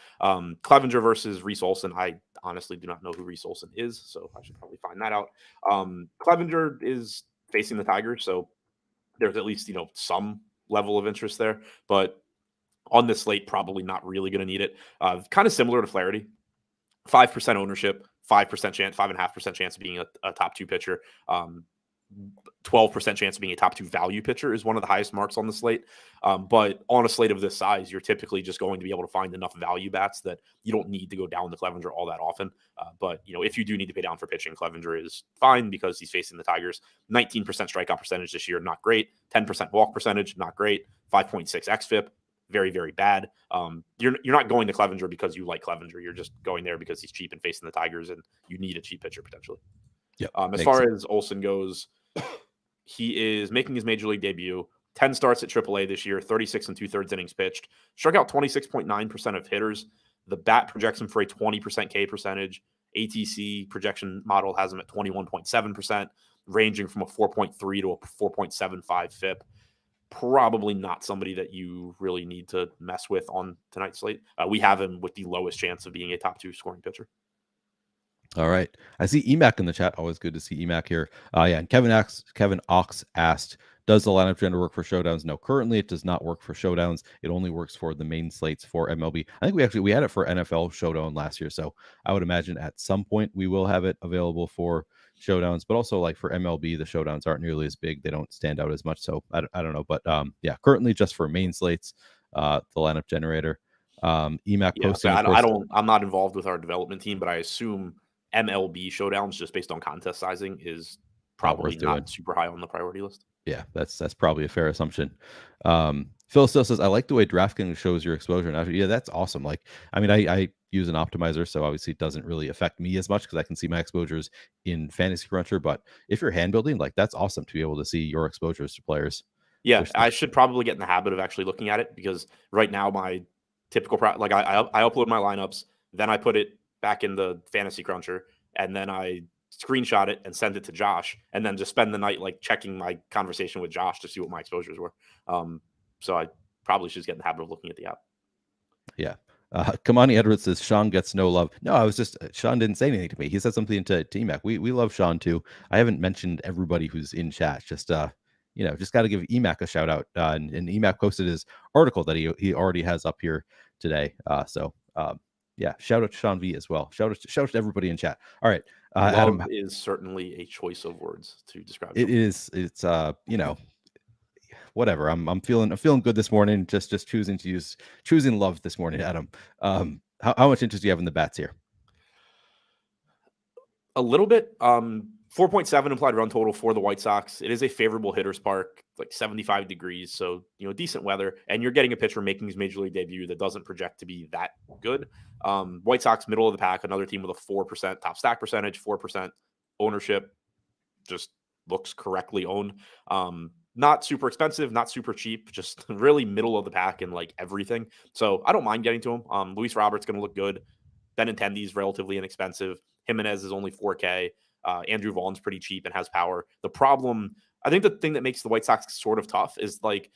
Clevenger versus Reese Olson. I honestly do not know who Reese Olson is, so I should probably find that out. Clevenger is facing the Tigers, so there's at least, some level of interest there. But on this slate, probably not really going to need it. Kind of similar to Flaherty. 5% ownership, 5% chance, 5.5% chance of being a top 2 pitcher. 12% chance of being a top 2 value pitcher is one of the highest marks on the slate. But on a slate of this size, you're typically just going to be able to find enough value bats that you don't need to go down to Clevenger all that often. But if you do need to pay down for pitching, Clevenger is fine because he's facing the Tigers. 19% strikeout percentage this year, not great. 10% walk percentage, not great. 5.6 xFIP, very, very bad. You're not going to Clevenger because you like Clevenger. You're just going there because he's cheap and facing the Tigers, and you need a cheap pitcher potentially. Yeah. As far as Olson goes, he is making his major league debut. 10 starts at AAA this year, 36 and 2/3 innings pitched. Struck out 26.9% of hitters. The bat projects him for a 20% K percentage. ATC projection model has him at 21.7%, ranging from a 4.3 to a 4.75 FIP. Probably not somebody that you really need to mess with on tonight's slate. We have him with the lowest chance of being a top 2 scoring pitcher. All right. I see EMAC in the chat. Always good to see EMAC here. And Kevin Ox asked, does the lineup gender work for showdowns? No, currently it does not work for showdowns. It only works for the main slates for MLB. I think we had it for NFL showdown last year. So I would imagine at some point we will have it available for showdowns, but also like for MLB, the showdowns aren't nearly as big. They don't stand out as much. So I don't know. But yeah, currently just for main slates, the lineup generator. EMAC posting. I'm not involved with our development team, but I assume MLB showdowns, just based on contest sizing, is probably not super high on the priority list. Yeah, that's probably a fair assumption. Phil still says, I like the way DraftKings shows your exposure. And yeah, that's awesome. Like, I mean, I use an optimizer, so obviously it doesn't really affect me as much because I can see my exposures in Fantasy Cruncher. But if you're hand building, like, that's awesome to be able to see your exposures to players. Yeah, I should probably get in the habit of actually looking at it, because right now my typical I upload my lineups, then I put it back in the Fantasy Cruncher, and then I screenshot it and send it to Josh, and then just spend the night like checking my conversation with Josh to see what my exposures were. So I probably should get in the habit of looking at the app. Yeah. Kamani Edwards says Sean gets no love. No, I was just Sean didn't say anything to me. He said something to EMAC. We love Sean too. I haven't mentioned everybody who's in chat. Just just got to give EMAC a shout out. And EMAC posted his article that he already has up here today. Yeah, shout out to Sean V as well. Shout out to everybody in chat. All right, Adam is certainly a choice of words to describe. It is. It's whatever. I'm feeling good this morning. Just choosing love this morning, Adam. How much interest do you have in the bats here? A little bit. 4.7 implied run total for the White Sox. It is a favorable hitter's park, like 75 degrees. So, decent weather. And you're getting a pitcher making his major league debut that doesn't project to be that good. White Sox, middle of the pack, another team with a 4% top stack percentage, 4% ownership. Just looks correctly owned. Not super expensive, not super cheap, just really middle of the pack in like everything. So I don't mind getting to him. Luis Robert's going to look good. Benintendi's relatively inexpensive. Jimenez is only 4K. Andrew Vaughn's pretty cheap and has power. The problem, I think the thing that makes the White Sox sort of tough is like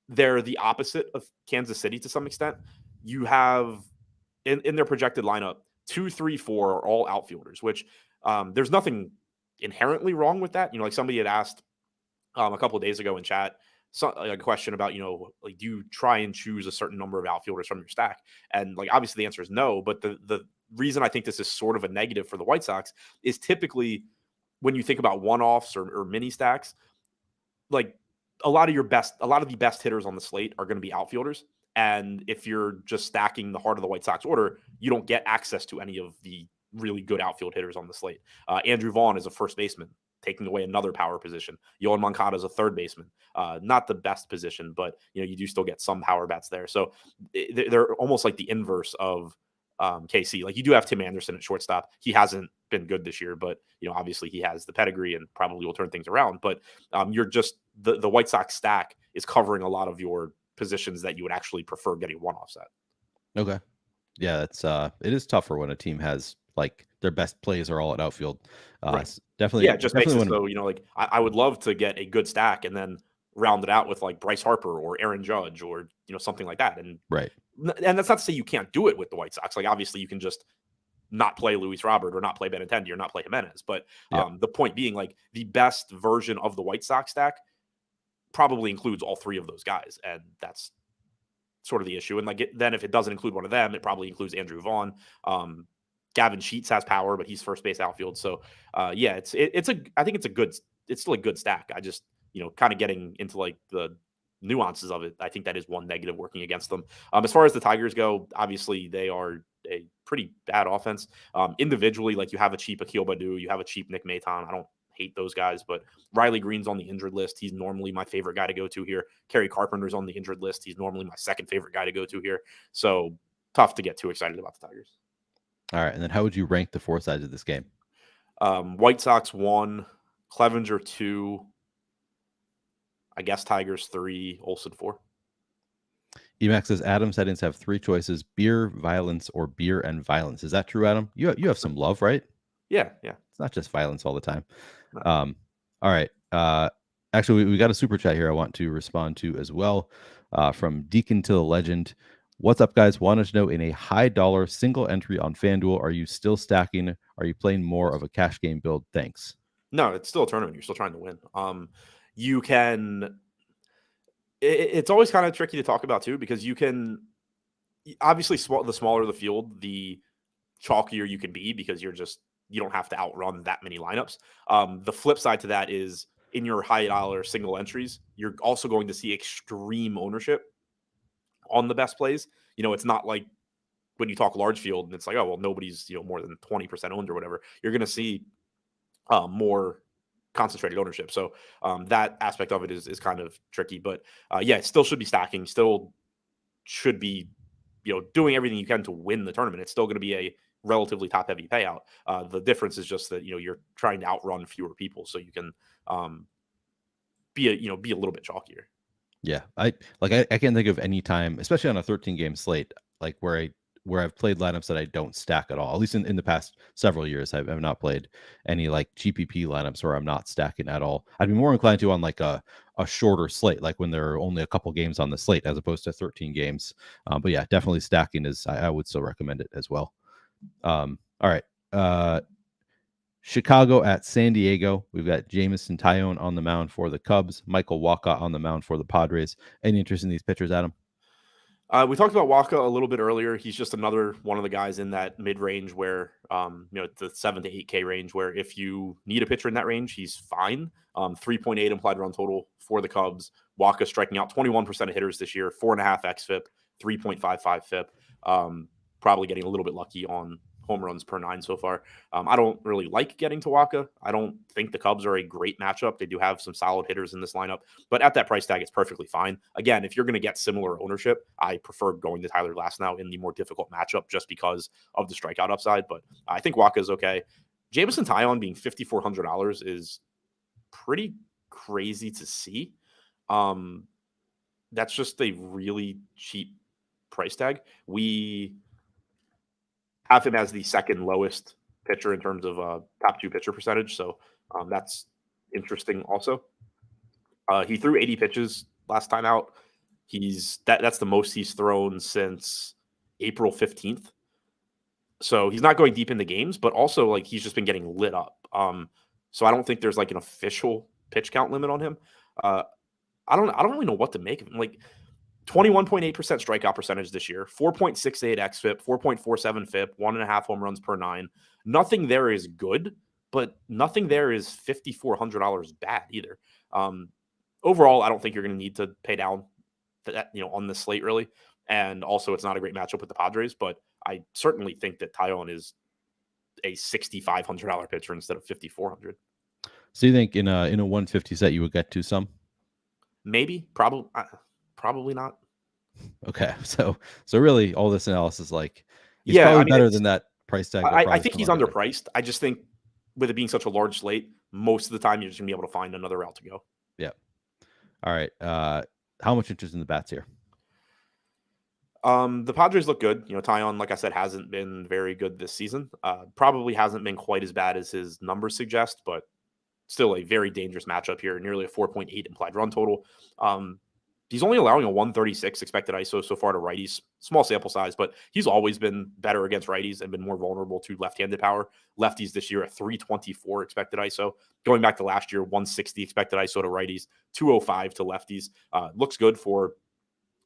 they're the opposite of Kansas City to some extent. You have in their projected lineup, 2, 3, 4 are all outfielders, which there's nothing inherently wrong with that. Like somebody had asked a couple of days ago in chat, a question about, like, do you try and choose a certain number of outfielders from your stack? And like, obviously the answer is no, but the reason I think this is sort of a negative for the White Sox is typically when you think about one-offs or mini stacks, like a lot of the best hitters on the slate are going to be outfielders. And if you're just stacking the heart of the White Sox order, you don't get access to any of the really good outfield hitters on the slate. Andrew Vaughn is a first baseman, taking away another power position. Yohan Moncada is a third baseman. Not the best position, but you do still get some power bats there. So they're almost like the inverse of KC. Like, you do have Tim Anderson at shortstop. He hasn't been good this year, but obviously he has the pedigree and probably will turn things around. But you're just the White Sox stack is covering a lot of your positions that you would actually prefer getting one-offs at. Okay. Yeah, it is tougher when a team has like their best plays are all at outfield. Right. Definitely. Yeah, it just makes it when, so, like, I would love to get a good stack and then round it out with like Bryce Harper or Aaron Judge or something like that. And right. And that's not to say you can't do it with the White Sox. Like, obviously you can just not play Luis Robert or not play Benintendi or not play Jimenez. But the point being, like, the best version of the White Sox stack probably includes all three of those guys. And that's sort of the issue. And like, then if it doesn't include one of them, it probably includes Andrew Vaughn. Gavin Sheets has power, but he's first base outfield. So I think it's still a good stack. I just, kind of getting into like the nuances of it, I think that is one negative working against them. As far as the Tigers go, obviously they are a pretty bad offense. Individually, like, you have a cheap Akil Baddoo, you have a cheap Nick Maton. I don't hate those guys, but Riley Green's on the injured list. He's normally my favorite guy to go to here. Kerry Carpenter's on the injured list. He's normally my second favorite guy to go to here. So tough to get too excited about the Tigers. All right. And then how would you rank the four sides of this game? White Sox 1, Clevenger 2, I guess Tigers 3, Olsen 4. Emax says Adam settings have three choices: beer, violence, or beer and violence. Is that true, Adam? You have some love, right? Yeah. It's not just violence all the time. No. All right. Actually, we got a super chat here I want to respond to as well, from Deacon to the Legend. What's up, guys? Wanted to know, in a high dollar single entry on FanDuel, are you still stacking? Are you playing more of a cash game build? Thanks. No, it's still a tournament. You're still trying to win. You can. It's always kind of tricky to talk about too, because you can obviously the smaller the field, the chalkier you can be, because you don't have to outrun that many lineups. The flip side to that is, in your high dollar single entries, you're also going to see extreme ownership on the best plays. It's not like when you talk large field and it's like, oh, well, nobody's, more than 20% owned or whatever. You're going to see more concentrated ownership. So that aspect of it is kind of tricky, but it still should be stacking, still should be, doing everything you can to win the tournament. It's still going to be a relatively top heavy payout. The difference is just that, you're trying to outrun fewer people, so you can be a little bit chalkier. Yeah. I can't think of any time, especially on a 13 game slate, like where I've played lineups that I don't stack at all. At least in the past several years, I've not played any like GPP lineups where I'm not stacking at all. I'd be more inclined to on like a shorter slate, like when there are only a couple games on the slate as opposed to 13 games. But yeah, definitely stacking I would still recommend it as well. All right. Chicago at San Diego. We've got Jameson Taillon on the mound for the Cubs, Michael Wacha on the mound for the Padres. Any interest in these pitchers, Adam? We talked about Wacha a little bit earlier. He's just another one of the guys in that mid-range where, the 7 to 8K range, where if you need a pitcher in that range, he's fine. 3.8 implied run total for the Cubs. Wacha striking out 21% of hitters this year, 4.5 xFIP, 3.55 FIP. Probably getting a little bit lucky on home runs per 9 so far. I don't really like getting to Wacha. I don't think the Cubs are a great matchup. They do have some solid hitters in this lineup, but at that price tag, it's perfectly fine. Again, if you're going to get similar ownership, I prefer going to Tyler Glasnow in the more difficult matchup just because of the strikeout upside, but I think Wacha is okay. Jameson Taillon being $5,400 is pretty crazy to see. That's just a really cheap price tag. We have him as the second lowest pitcher in terms of top 2 pitcher percentage. So that's interesting also. He threw 80 pitches last time out. That's the most he's thrown since April 15th. So he's not going deep into games, but also like he's just been getting lit up. So I don't think there's like an official pitch count limit on him. I don't really know what to make of him. Like 21.8% strikeout percentage this year, 4.68 xFIP, 4.47 FIP, 1.5 home runs per 9. Nothing there is good, but nothing there is $5,400 bad either. Overall, I don't think you're going to need to pay down that, on the slate really. And also, it's not a great matchup with the Padres, but I certainly think that Taillon is a $6,500 pitcher instead of $5,400. So you think in a 150 set you would get to some? Maybe, probably not. Okay, so really all this analysis, like, he's Yeah, probably I mean, better than that price tag. I think he's underpriced. I just think with it being such a large slate, most of the time you're just gonna be able to find another route to go. Yeah. All right. How much interest in the bats here? The Padres look good. Taillon, like I said, hasn't been very good this season. Probably hasn't been quite as bad as his numbers suggest, but still a very dangerous matchup here. Nearly a 4.8 implied run total. He's only allowing a 136 expected ISO so far to righties. Small sample size, but he's always been better against righties and been more vulnerable to left-handed power. Lefties this year at 324 expected ISO. Going back to last year, 160 expected ISO to righties, 205 to lefties. Looks good for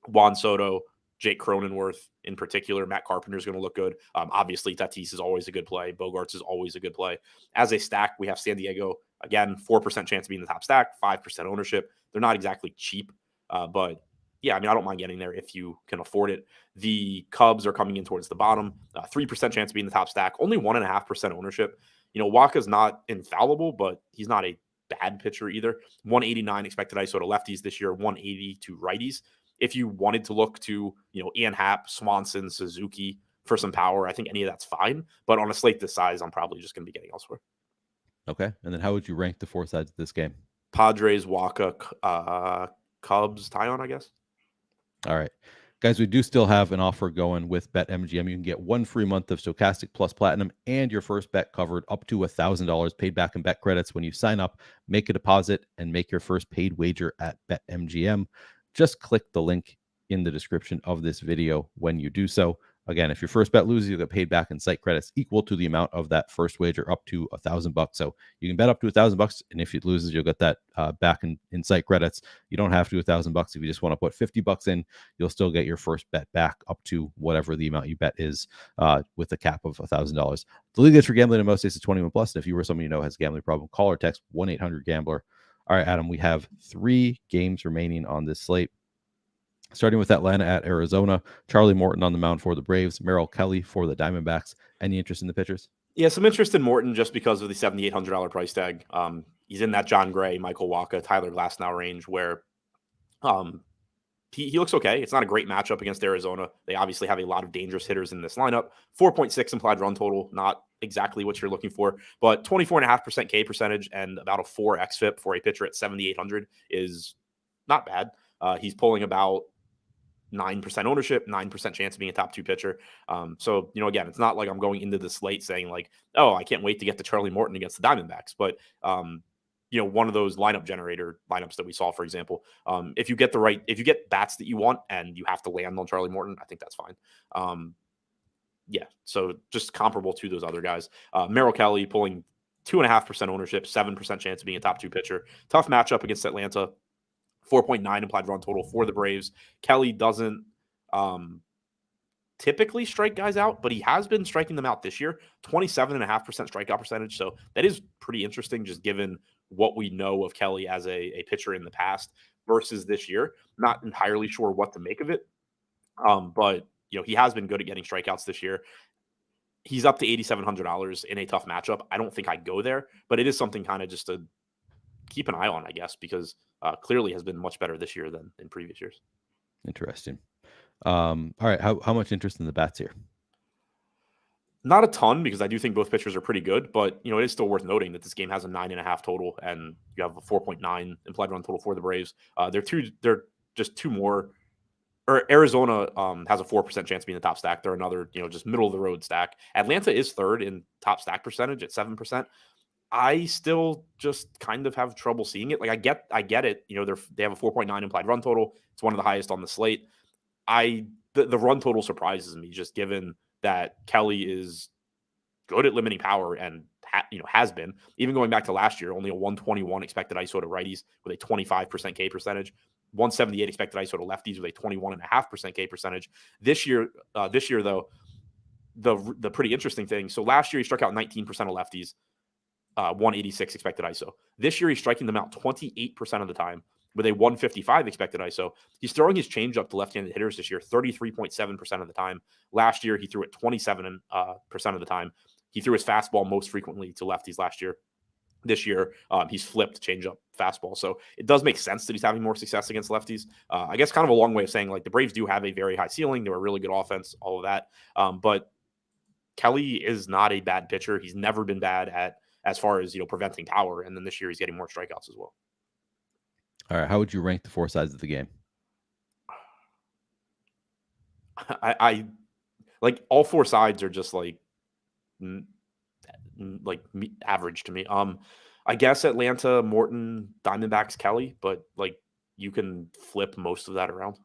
Juan Soto, Jake Cronenworth in particular. Matt Carpenter is going to look good. Obviously, Tatis is always a good play. Bogarts is always a good play. As a stack, we have San Diego. Again, 4% chance of being the top stack, 5% ownership. They're not exactly cheap, but yeah, I mean, I don't mind getting there if you can afford it. The Cubs are coming in towards the bottom, 3% chance of being the top stack, only 1.5% ownership. Waka's not infallible, but he's not a bad pitcher either. 189 expected ISO to lefties this year, 180 to righties. If you wanted to look to, Ian Happ, Swanson, Suzuki for some power, I think any of that's fine. But on a slate this size, I'm probably just going to be getting elsewhere. Okay. And then how would you rank the four sides of this game? Padres, Waka, Cubs, Taillon, I guess. All right. Guys, we do still have an offer going with BetMGM. You can get 1 free month of Stochastic Plus Platinum and your first bet covered up to $1,000 paid back in bet credits when you sign up, make a deposit, and make your first paid wager at BetMGM. Just click the link in the description of this video when you do so. Again, if your first bet loses, you'll get paid back in site credits equal to the amount of that first wager up to $1,000. So you can bet up to $1,000, and if it loses, you'll get that back in site credits. You don't have to do $1,000 if you just want to put $50 in. You'll still get your first bet back up to whatever the amount you bet is, with a cap of $1,000. The league is for gambling in most states is 21 plus. And if you or someone you know has a gambling problem, call or text 1-800-GAMBLER. All right, Adam, we have 3 games remaining on this slate. Starting with Atlanta at Arizona, Charlie Morton on the mound for the Braves, Merrill Kelly for the Diamondbacks. Any interest in the pitchers? Yeah, some interest in Morton just because of the $7,800 price tag. He's in that John Gray, Michael Wacha, Tyler Glasnow range where he looks okay. It's not a great matchup against Arizona. They obviously have a lot of dangerous hitters in this lineup. 4.6 implied run total, not exactly what you're looking for, but 24.5% K percentage and about a 4 xFIP for a pitcher at 7,800 is not bad. He's pulling about 9% ownership, 9% chance of being a top 2 pitcher. So, again, it's not like I'm going into the slate saying like, oh, I can't wait to get to Charlie Morton against the Diamondbacks. But, one of those lineup generator lineups that we saw, for example, if you get bats that you want and you have to land on Charlie Morton, I think that's fine. Yeah. So just comparable to those other guys. Merrill Kelly pulling 2.5% ownership, 7% chance of being a top 2 pitcher. Tough matchup against Atlanta. 4.9 implied run total for the Braves. Kelly doesn't typically strike guys out, but he has been striking them out this year. 27.5% strikeout percentage. So that is pretty interesting, just given what we know of Kelly as a pitcher in the past versus this year. Not entirely sure what to make of it. But he has been good at getting strikeouts this year. He's up to $8,700 in a tough matchup. I don't think I'd go there, but it is something kind of just to keep an eye on, I guess, because clearly has been much better this year than in previous years. Interesting. All right. How much interest in the bats here? Not a ton, because I do think both pitchers are pretty good, but it is still worth noting that this game has a 9.5 total and you have a 4.9 implied run total for the Braves. They're just two more. Or Arizona has a 4% chance of being the top stack. They're another, just middle of the road stack. Atlanta is third in top stack percentage at 7%. I still just kind of have trouble seeing it. Like I get it. They have a 4.9 implied run total. It's one of the highest on the slate. The run total surprises me, just given that Kelly is good at limiting power and has been. Even going back to last year, only a 121 expected ISO to righties with a 25% K percentage, 178 expected ISO to lefties with a 21.5% K percentage. This year though, the pretty interesting thing. So last year he struck out 19% of lefties, 186 expected ISO. This year he's striking them out 28% of the time with a 155 expected ISO. He's throwing his changeup to left-handed hitters this year 33.7% of the time. Last year he threw it 27% of the time. He threw his fastball most frequently to lefties last year. This year, he's flipped changeup fastball. So it does make sense that he's having more success against lefties. I guess kind of a long way of saying, like, the Braves do have a very high ceiling. They're a really good offense, all of that. But Kelly is not a bad pitcher. He's never been bad at, as far as, preventing power. And then this year he's getting more strikeouts as well. All right. How would you rank the four sides of the game? I like all four sides are just like average to me. I guess Atlanta, Morton, Diamondbacks, Kelly, but like you can flip most of that around.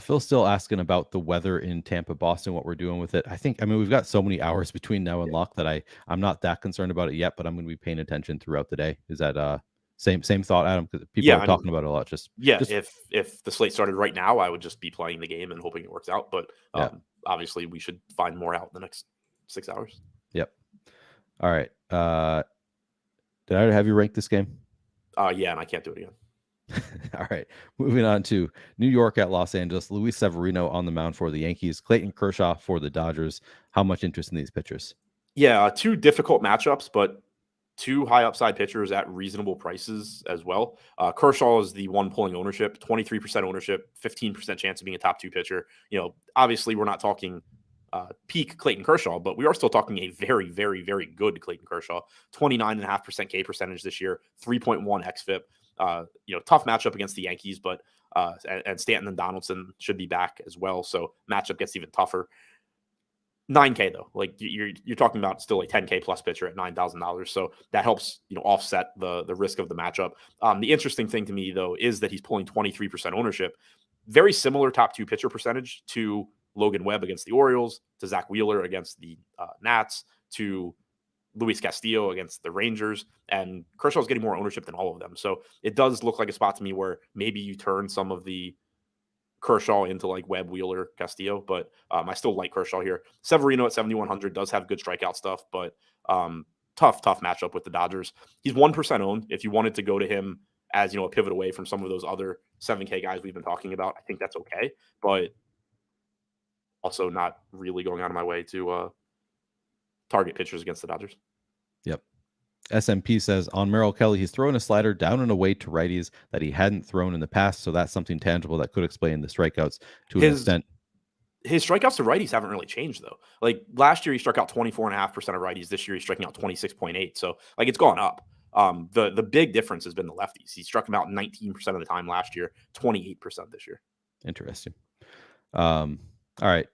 Phil's still asking about the weather in Tampa, Boston, what we're doing with it. I mean, we've got so many hours between now and lock that I'm not that concerned about it yet, but I'm going to be paying attention throughout the day. Is that same thought, Adam? Because people are talking about it a lot. Just if the slate started right now, I would just be playing the game and hoping it works out. But obviously, we should find more out in the next 6 hours. Yep. All right. Did I have you rank this game? Yeah, and I can't do it again. All right. Moving on to New York at Los Angeles. Luis Severino on the mound for the Yankees. Clayton Kershaw for the Dodgers. How much interest in these pitchers? Yeah, two difficult matchups, but two high upside pitchers at reasonable prices as well. Kershaw is the one pulling ownership, 23% ownership, 15% chance of being a top two pitcher. Obviously we're not talking peak Clayton Kershaw, but we are still talking a very, very, very good Clayton Kershaw. 29.5% K percentage this year, 3.1 xFIP. Tough matchup against the Yankees, but and Stanton and Donaldson should be back as well. So matchup gets even tougher. 9K though, like you're talking about still a 10K plus pitcher at $9,000. So that helps, offset the risk of the matchup. The interesting thing to me though, is that he's pulling 23% ownership, very similar top two pitcher percentage to Logan Webb against the Orioles, to Zach Wheeler against the Nats, to Luis Castillo against the Rangers, and Kershaw's getting more ownership than all of them. So it does look like a spot to me where maybe you turn some of the Kershaw into like Webb, Wheeler, Castillo, but I still like Kershaw here. Severino at 7,100 does have good strikeout stuff, but tough matchup with the Dodgers. He's 1% owned. If you wanted to go to him as, a pivot away from some of those other 7K guys we've been talking about, I think that's okay, but also not really going out of my way to target pitchers against the Dodgers. Yep. SMP says on Merrill Kelly, he's throwing a slider down and away to righties that he hadn't thrown in the past. So that's something tangible that could explain the strikeouts to an extent. His strikeouts to righties haven't really changed though. Like last year, he struck out 24.5% of righties. This year, he's striking out 26.8. So like it's gone up. The big difference has been the lefties. He struck them out 19% of the time last year, 28% this year. Interesting. All right.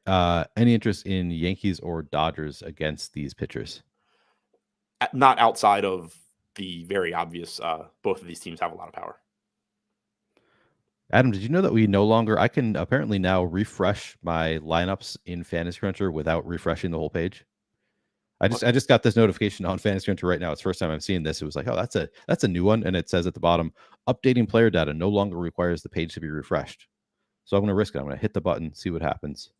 Any interest in Yankees or Dodgers against these pitchers? Not outside of the very obvious. Both of these teams have a lot of power. Adam, did you know that I can apparently now refresh my lineups in Fantasy Cruncher without refreshing the whole page? I just got this notification on Fantasy Cruncher right now. It's the first time I'm seeing this. It was like, oh, that's a new one. And it says at the bottom, updating player data no longer requires the page to be refreshed. So I'm going to risk it. I'm going to hit the button, see what happens.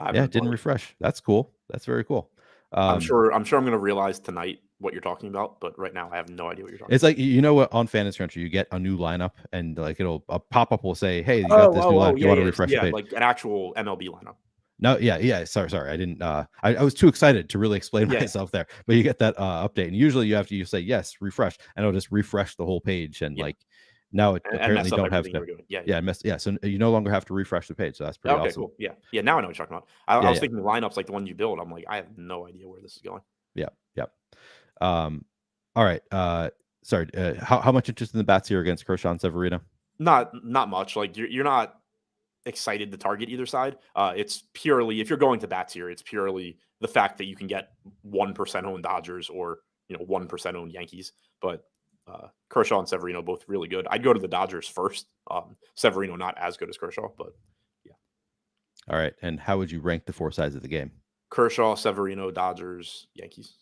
It didn't refresh. That's cool. That's very cool. I'm sure I'm going to realize tonight what you're talking about, but right now I have no idea what you're talking about. It's like, what, on Fantasy Cruncher, you get a new lineup and like a pop-up will say, hey, you got this new lineup. You want to refresh the page. Like an actual MLB lineup. No, yeah. Sorry. I didn't. I was too excited to really explain myself there. But you get that update, and usually you say yes, refresh, and it'll just refresh the whole page. And like now, it apparently don't have to. So you no longer have to refresh the page. So that's pretty awesome. Cool. Yeah. Now I know what you're talking about. I was thinking the lineups like the one you build. I'm like, I have no idea where this is going. Yeah. All right. Sorry. How much interest in the bats here against Kershaw and Severino? Not much. Like you're not excited to target either side. It's purely, if you're going to bats here, it's purely the fact that you can get 1% owned Dodgers or 1% owned Yankees. But Kershaw and Severino both really good. I'd go to the Dodgers first. Severino not as good as Kershaw, but yeah. All right. And how would you rank the four sides of the game? Kershaw, Severino, Dodgers, Yankees.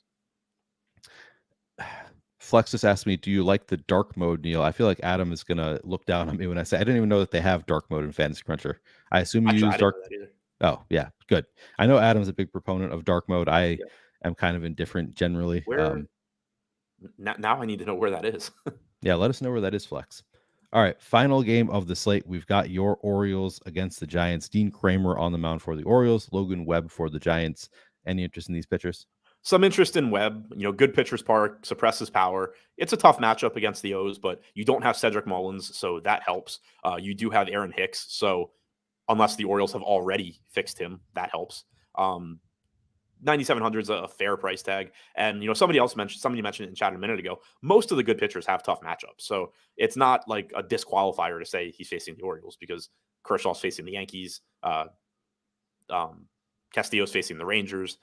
Flex just asked me, do you like the dark mode, Neil? I feel like Adam is going to look down on me when I say I didn't even know that they have dark mode in Fantasy Cruncher. I assume you Actually, use I didn't dark. know that either. Oh, yeah, good. I know Adam's a big proponent of dark mode. I am kind of indifferent generally. Where now I need to know where that is. Yeah, let us know where that is, Flex. All right, final game of the slate. We've got your Orioles against the Giants. Dean Kramer on the mound for the Orioles, Logan Webb for the Giants. Any interest in these pitchers? Some interest in Webb. Good pitcher's park, suppresses power. It's a tough matchup against the O's, but you don't have Cedric Mullins, so that helps. You do have Aaron Hicks, so unless the Orioles have already fixed him, that helps. 9,700 is a fair price tag. And, somebody mentioned it in chat a minute ago. Most of the good pitchers have tough matchups. So it's not like a disqualifier to say he's facing the Orioles because Kershaw's facing the Yankees. Castillo's facing the Rangers.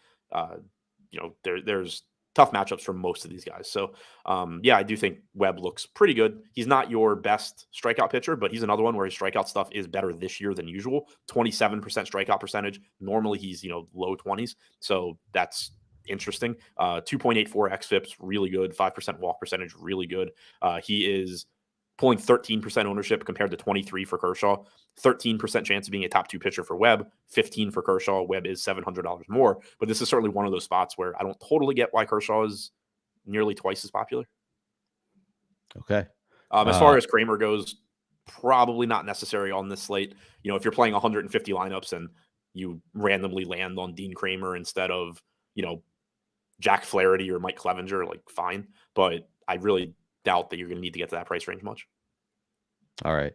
There's tough matchups for most of these guys. So, I do think Webb looks pretty good. He's not your best strikeout pitcher, but he's another one where his strikeout stuff is better this year than usual. 27% strikeout percentage. Normally he's, low 20s. So that's interesting. 2.84 xFIPS, really good. 5% walk percentage, really good. He is pulling 13% ownership compared to 23 for Kershaw. 13% chance of being a top 2 pitcher for Webb, 15 for Kershaw. Webb is $700 more, but this is certainly one of those spots where I don't totally get why Kershaw is nearly twice as popular. Okay. As far as Kramer goes, probably not necessary on this slate. If you're playing 150 lineups and you randomly land on Dean Kramer instead of, Jack Flaherty or Mike Clevenger, like fine, but I really doubt that you're going to need to get to that price range much. All right.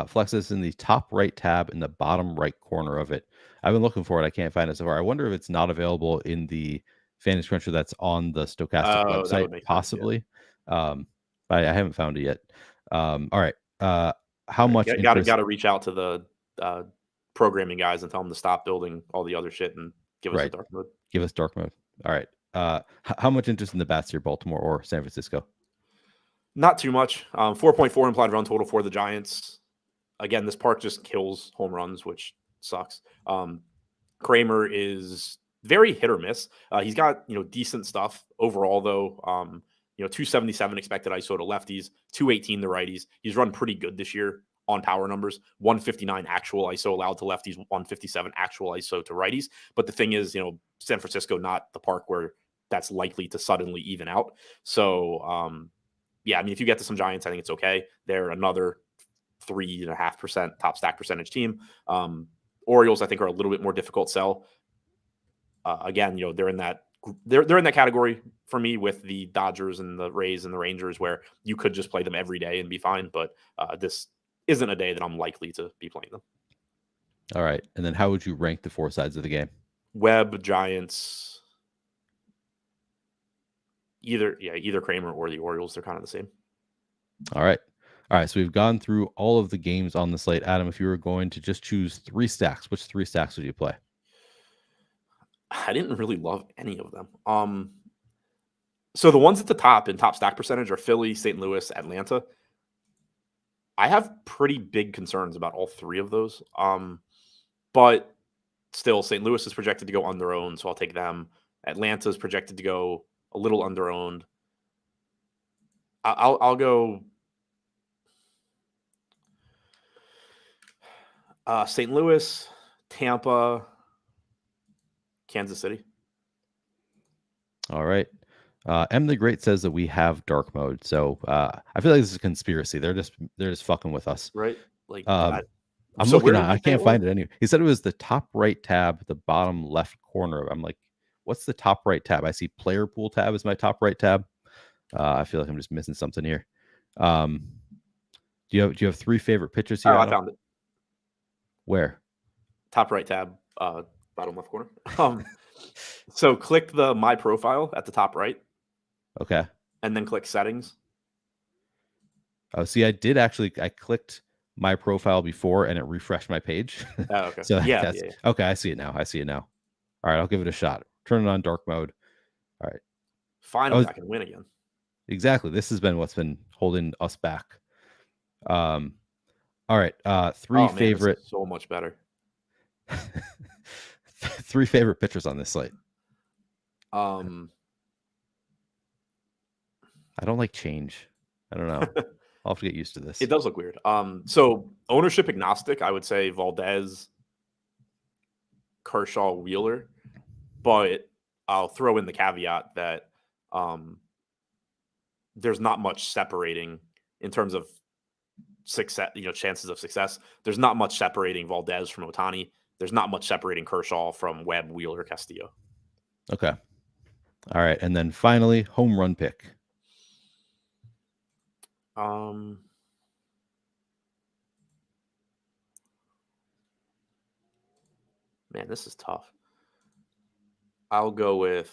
Flex is in the top right tab in the bottom right corner of it. I've been looking for it. I can't find it so far. I wonder if it's not available in the Fantasy Cruncher that's on the Stochastic website, possibly. Sense, but I haven't found it yet. All right. How much? Got to reach out to the programming guys and tell them to stop building all the other shit and give us a dark mode. Give us dark mode. All right. How much interest in the bats here, Baltimore or San Francisco? Not too much. 4.4 implied run total for the Giants. Again, this park just kills home runs, which sucks. Kramer is very hit or miss. He's got, decent stuff overall, though. 277 expected ISO to lefties, 218 to righties. He's run pretty good this year on power numbers. 159 actual ISO allowed to lefties, 157 actual ISO to righties. But the thing is, San Francisco, not the park where that's likely to suddenly even out. So, if you get to some Giants, I think it's okay. They're another 3.5% top stack percentage team. Orioles, I think, are a little bit more difficult sell. Again, they're in that category for me with the Dodgers and the Rays and the Rangers, where you could just play them every day and be fine. But this isn't a day that I'm likely to be playing them. All right, and then how would you rank the 4 sides of the game? Webb, Giants. Either Kramer or the Orioles, they're kind of the same. All right. So we've gone through all of the games on the slate. Adam, if you were going to just choose 3 stacks, which 3 stacks would you play? I didn't really love any of them. So the ones at the top in top stack percentage are Philly, St. Louis, Atlanta. I have pretty big concerns about all 3 of those. But still, St. Louis is projected to go under-owned, so I'll take them. Atlanta is projected to go a little under-owned. I'll go St. Louis, Tampa, Kansas City. All right. M the Great says that we have dark mode, so I feel like this is a conspiracy. They're just fucking with us, right? Like I'm looking at. I can't find it anywhere. He said it was the top right tab, the bottom left corner. I'm like, what's the top right tab? I see player pool tab is my top right tab. I feel like I'm just missing something here. Do you have 3 favorite pitchers here? I found it. Where? Top right tab, bottom left corner. So click the My Profile at the top right. Okay. And then click Settings. Oh, see, I clicked My Profile before and it refreshed my page. Oh, okay. So yeah. Okay, I see it now. All right, I'll give it a shot. Turn it on dark mode. All right. Finally, I can win again. Exactly. This has been what's been holding us back. All right. 3 favorite. This is so much better. Three favorite pitchers on this slate. I don't like change. I don't know. I'll have to get used to this. It does look weird. So ownership agnostic, I would say Valdez, Kershaw, Wheeler, but I'll throw in the caveat that there's not much separating in terms of success, chances of success. There's not much separating Valdez from Ohtani. There's not much separating Kershaw from Webb, Wheeler, Castillo. Okay. All right. And then finally, home run pick. Man, this is tough. I'll go with.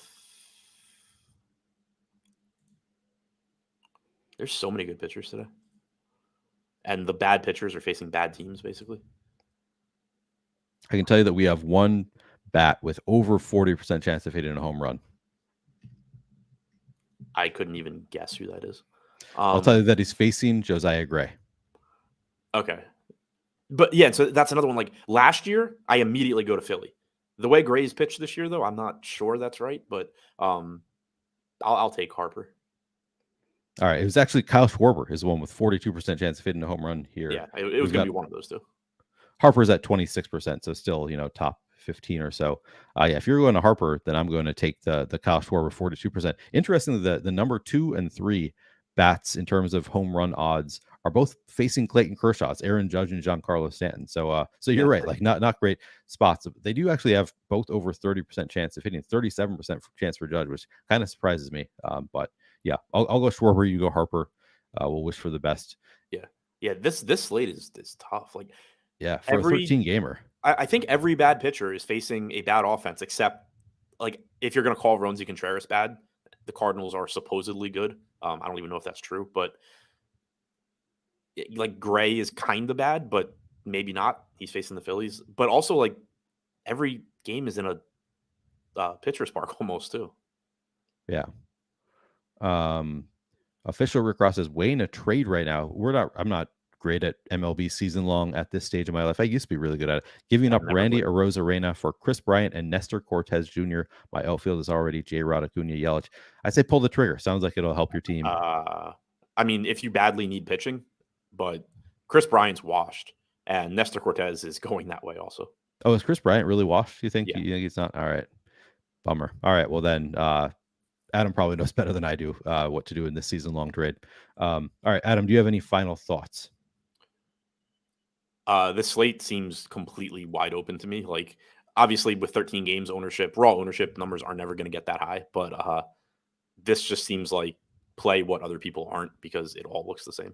There's so many good pitchers today. And the bad pitchers are facing bad teams, basically. I can tell you that we have one bat with over 40% chance of hitting a home run. I couldn't even guess who that is. I'll tell you that he's facing Josiah Gray. Okay. But yeah, so that's another one. Like last year, I immediately go to Philly. The way Gray's pitched this year, though, I'm not sure that's right, but I'll take Harper. All right. It was actually Kyle Schwarber is the one with 42% chance of hitting a home run here. Yeah, it was going to be one of those two. Harper's at 26%, so still, top 15 or so. Yeah, if you're going to Harper, then I'm going to take the Kyle Schwarber 42%. Interestingly, the number 2 and 3 bats in terms of home run odds are both facing Clayton Kershaw. It's Aaron Judge and Giancarlo Stanton. So you're right. Like not great spots. They do actually have both over 30% chance of hitting, 37% chance for Judge, which kind of surprises me. But yeah, I'll go Schwarber. You go Harper. We'll wish for the best. Yeah. This slate is tough. Like. Yeah, for a 13 gamer. I think every bad pitcher is facing a bad offense, except like if you're going to call Roansy Contreras bad, the Cardinals are supposedly good. I don't even know if that's true, but like Gray is kind of bad, but maybe not. He's facing the Phillies, but also like every game is in a pitcher's park almost too. Yeah. Official Rick Ross is weighing a trade right now. I'm not great at MLB season long at this stage of my life. I used to be really good at it. Giving up Randy Arozarena for Chris Bryant and Nestor Cortez Jr. My outfield is already J-Rod, Acuna, Yelich. I say pull the trigger. Sounds like it'll help your team. I mean, if you badly need pitching, but Chris Bryant's washed and Nestor Cortez is going that way also. Oh, is Chris Bryant really washed? You think? Yeah. You think he's not? All right. Bummer. All right. Well, then Adam probably knows better than I do what to do in this season long trade. All right, Adam, do you have any final thoughts? This slate seems completely wide open to me. Like, obviously, with 13 games, raw ownership numbers are never going to get that high. But this just seems like play what other people aren't because it all looks the same.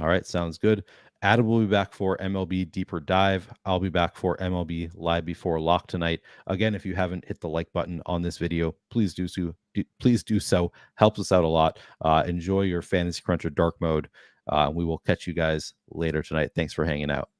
All right, sounds good. Adam will be back for MLB Deeper Dive. I'll be back for MLB Live Before Lock tonight. Again, if you haven't hit the like button on this video, please do so. Please do so. Helps us out a lot. Enjoy your Fantasy Cruncher Dark Mode. We will catch you guys later tonight. Thanks for hanging out.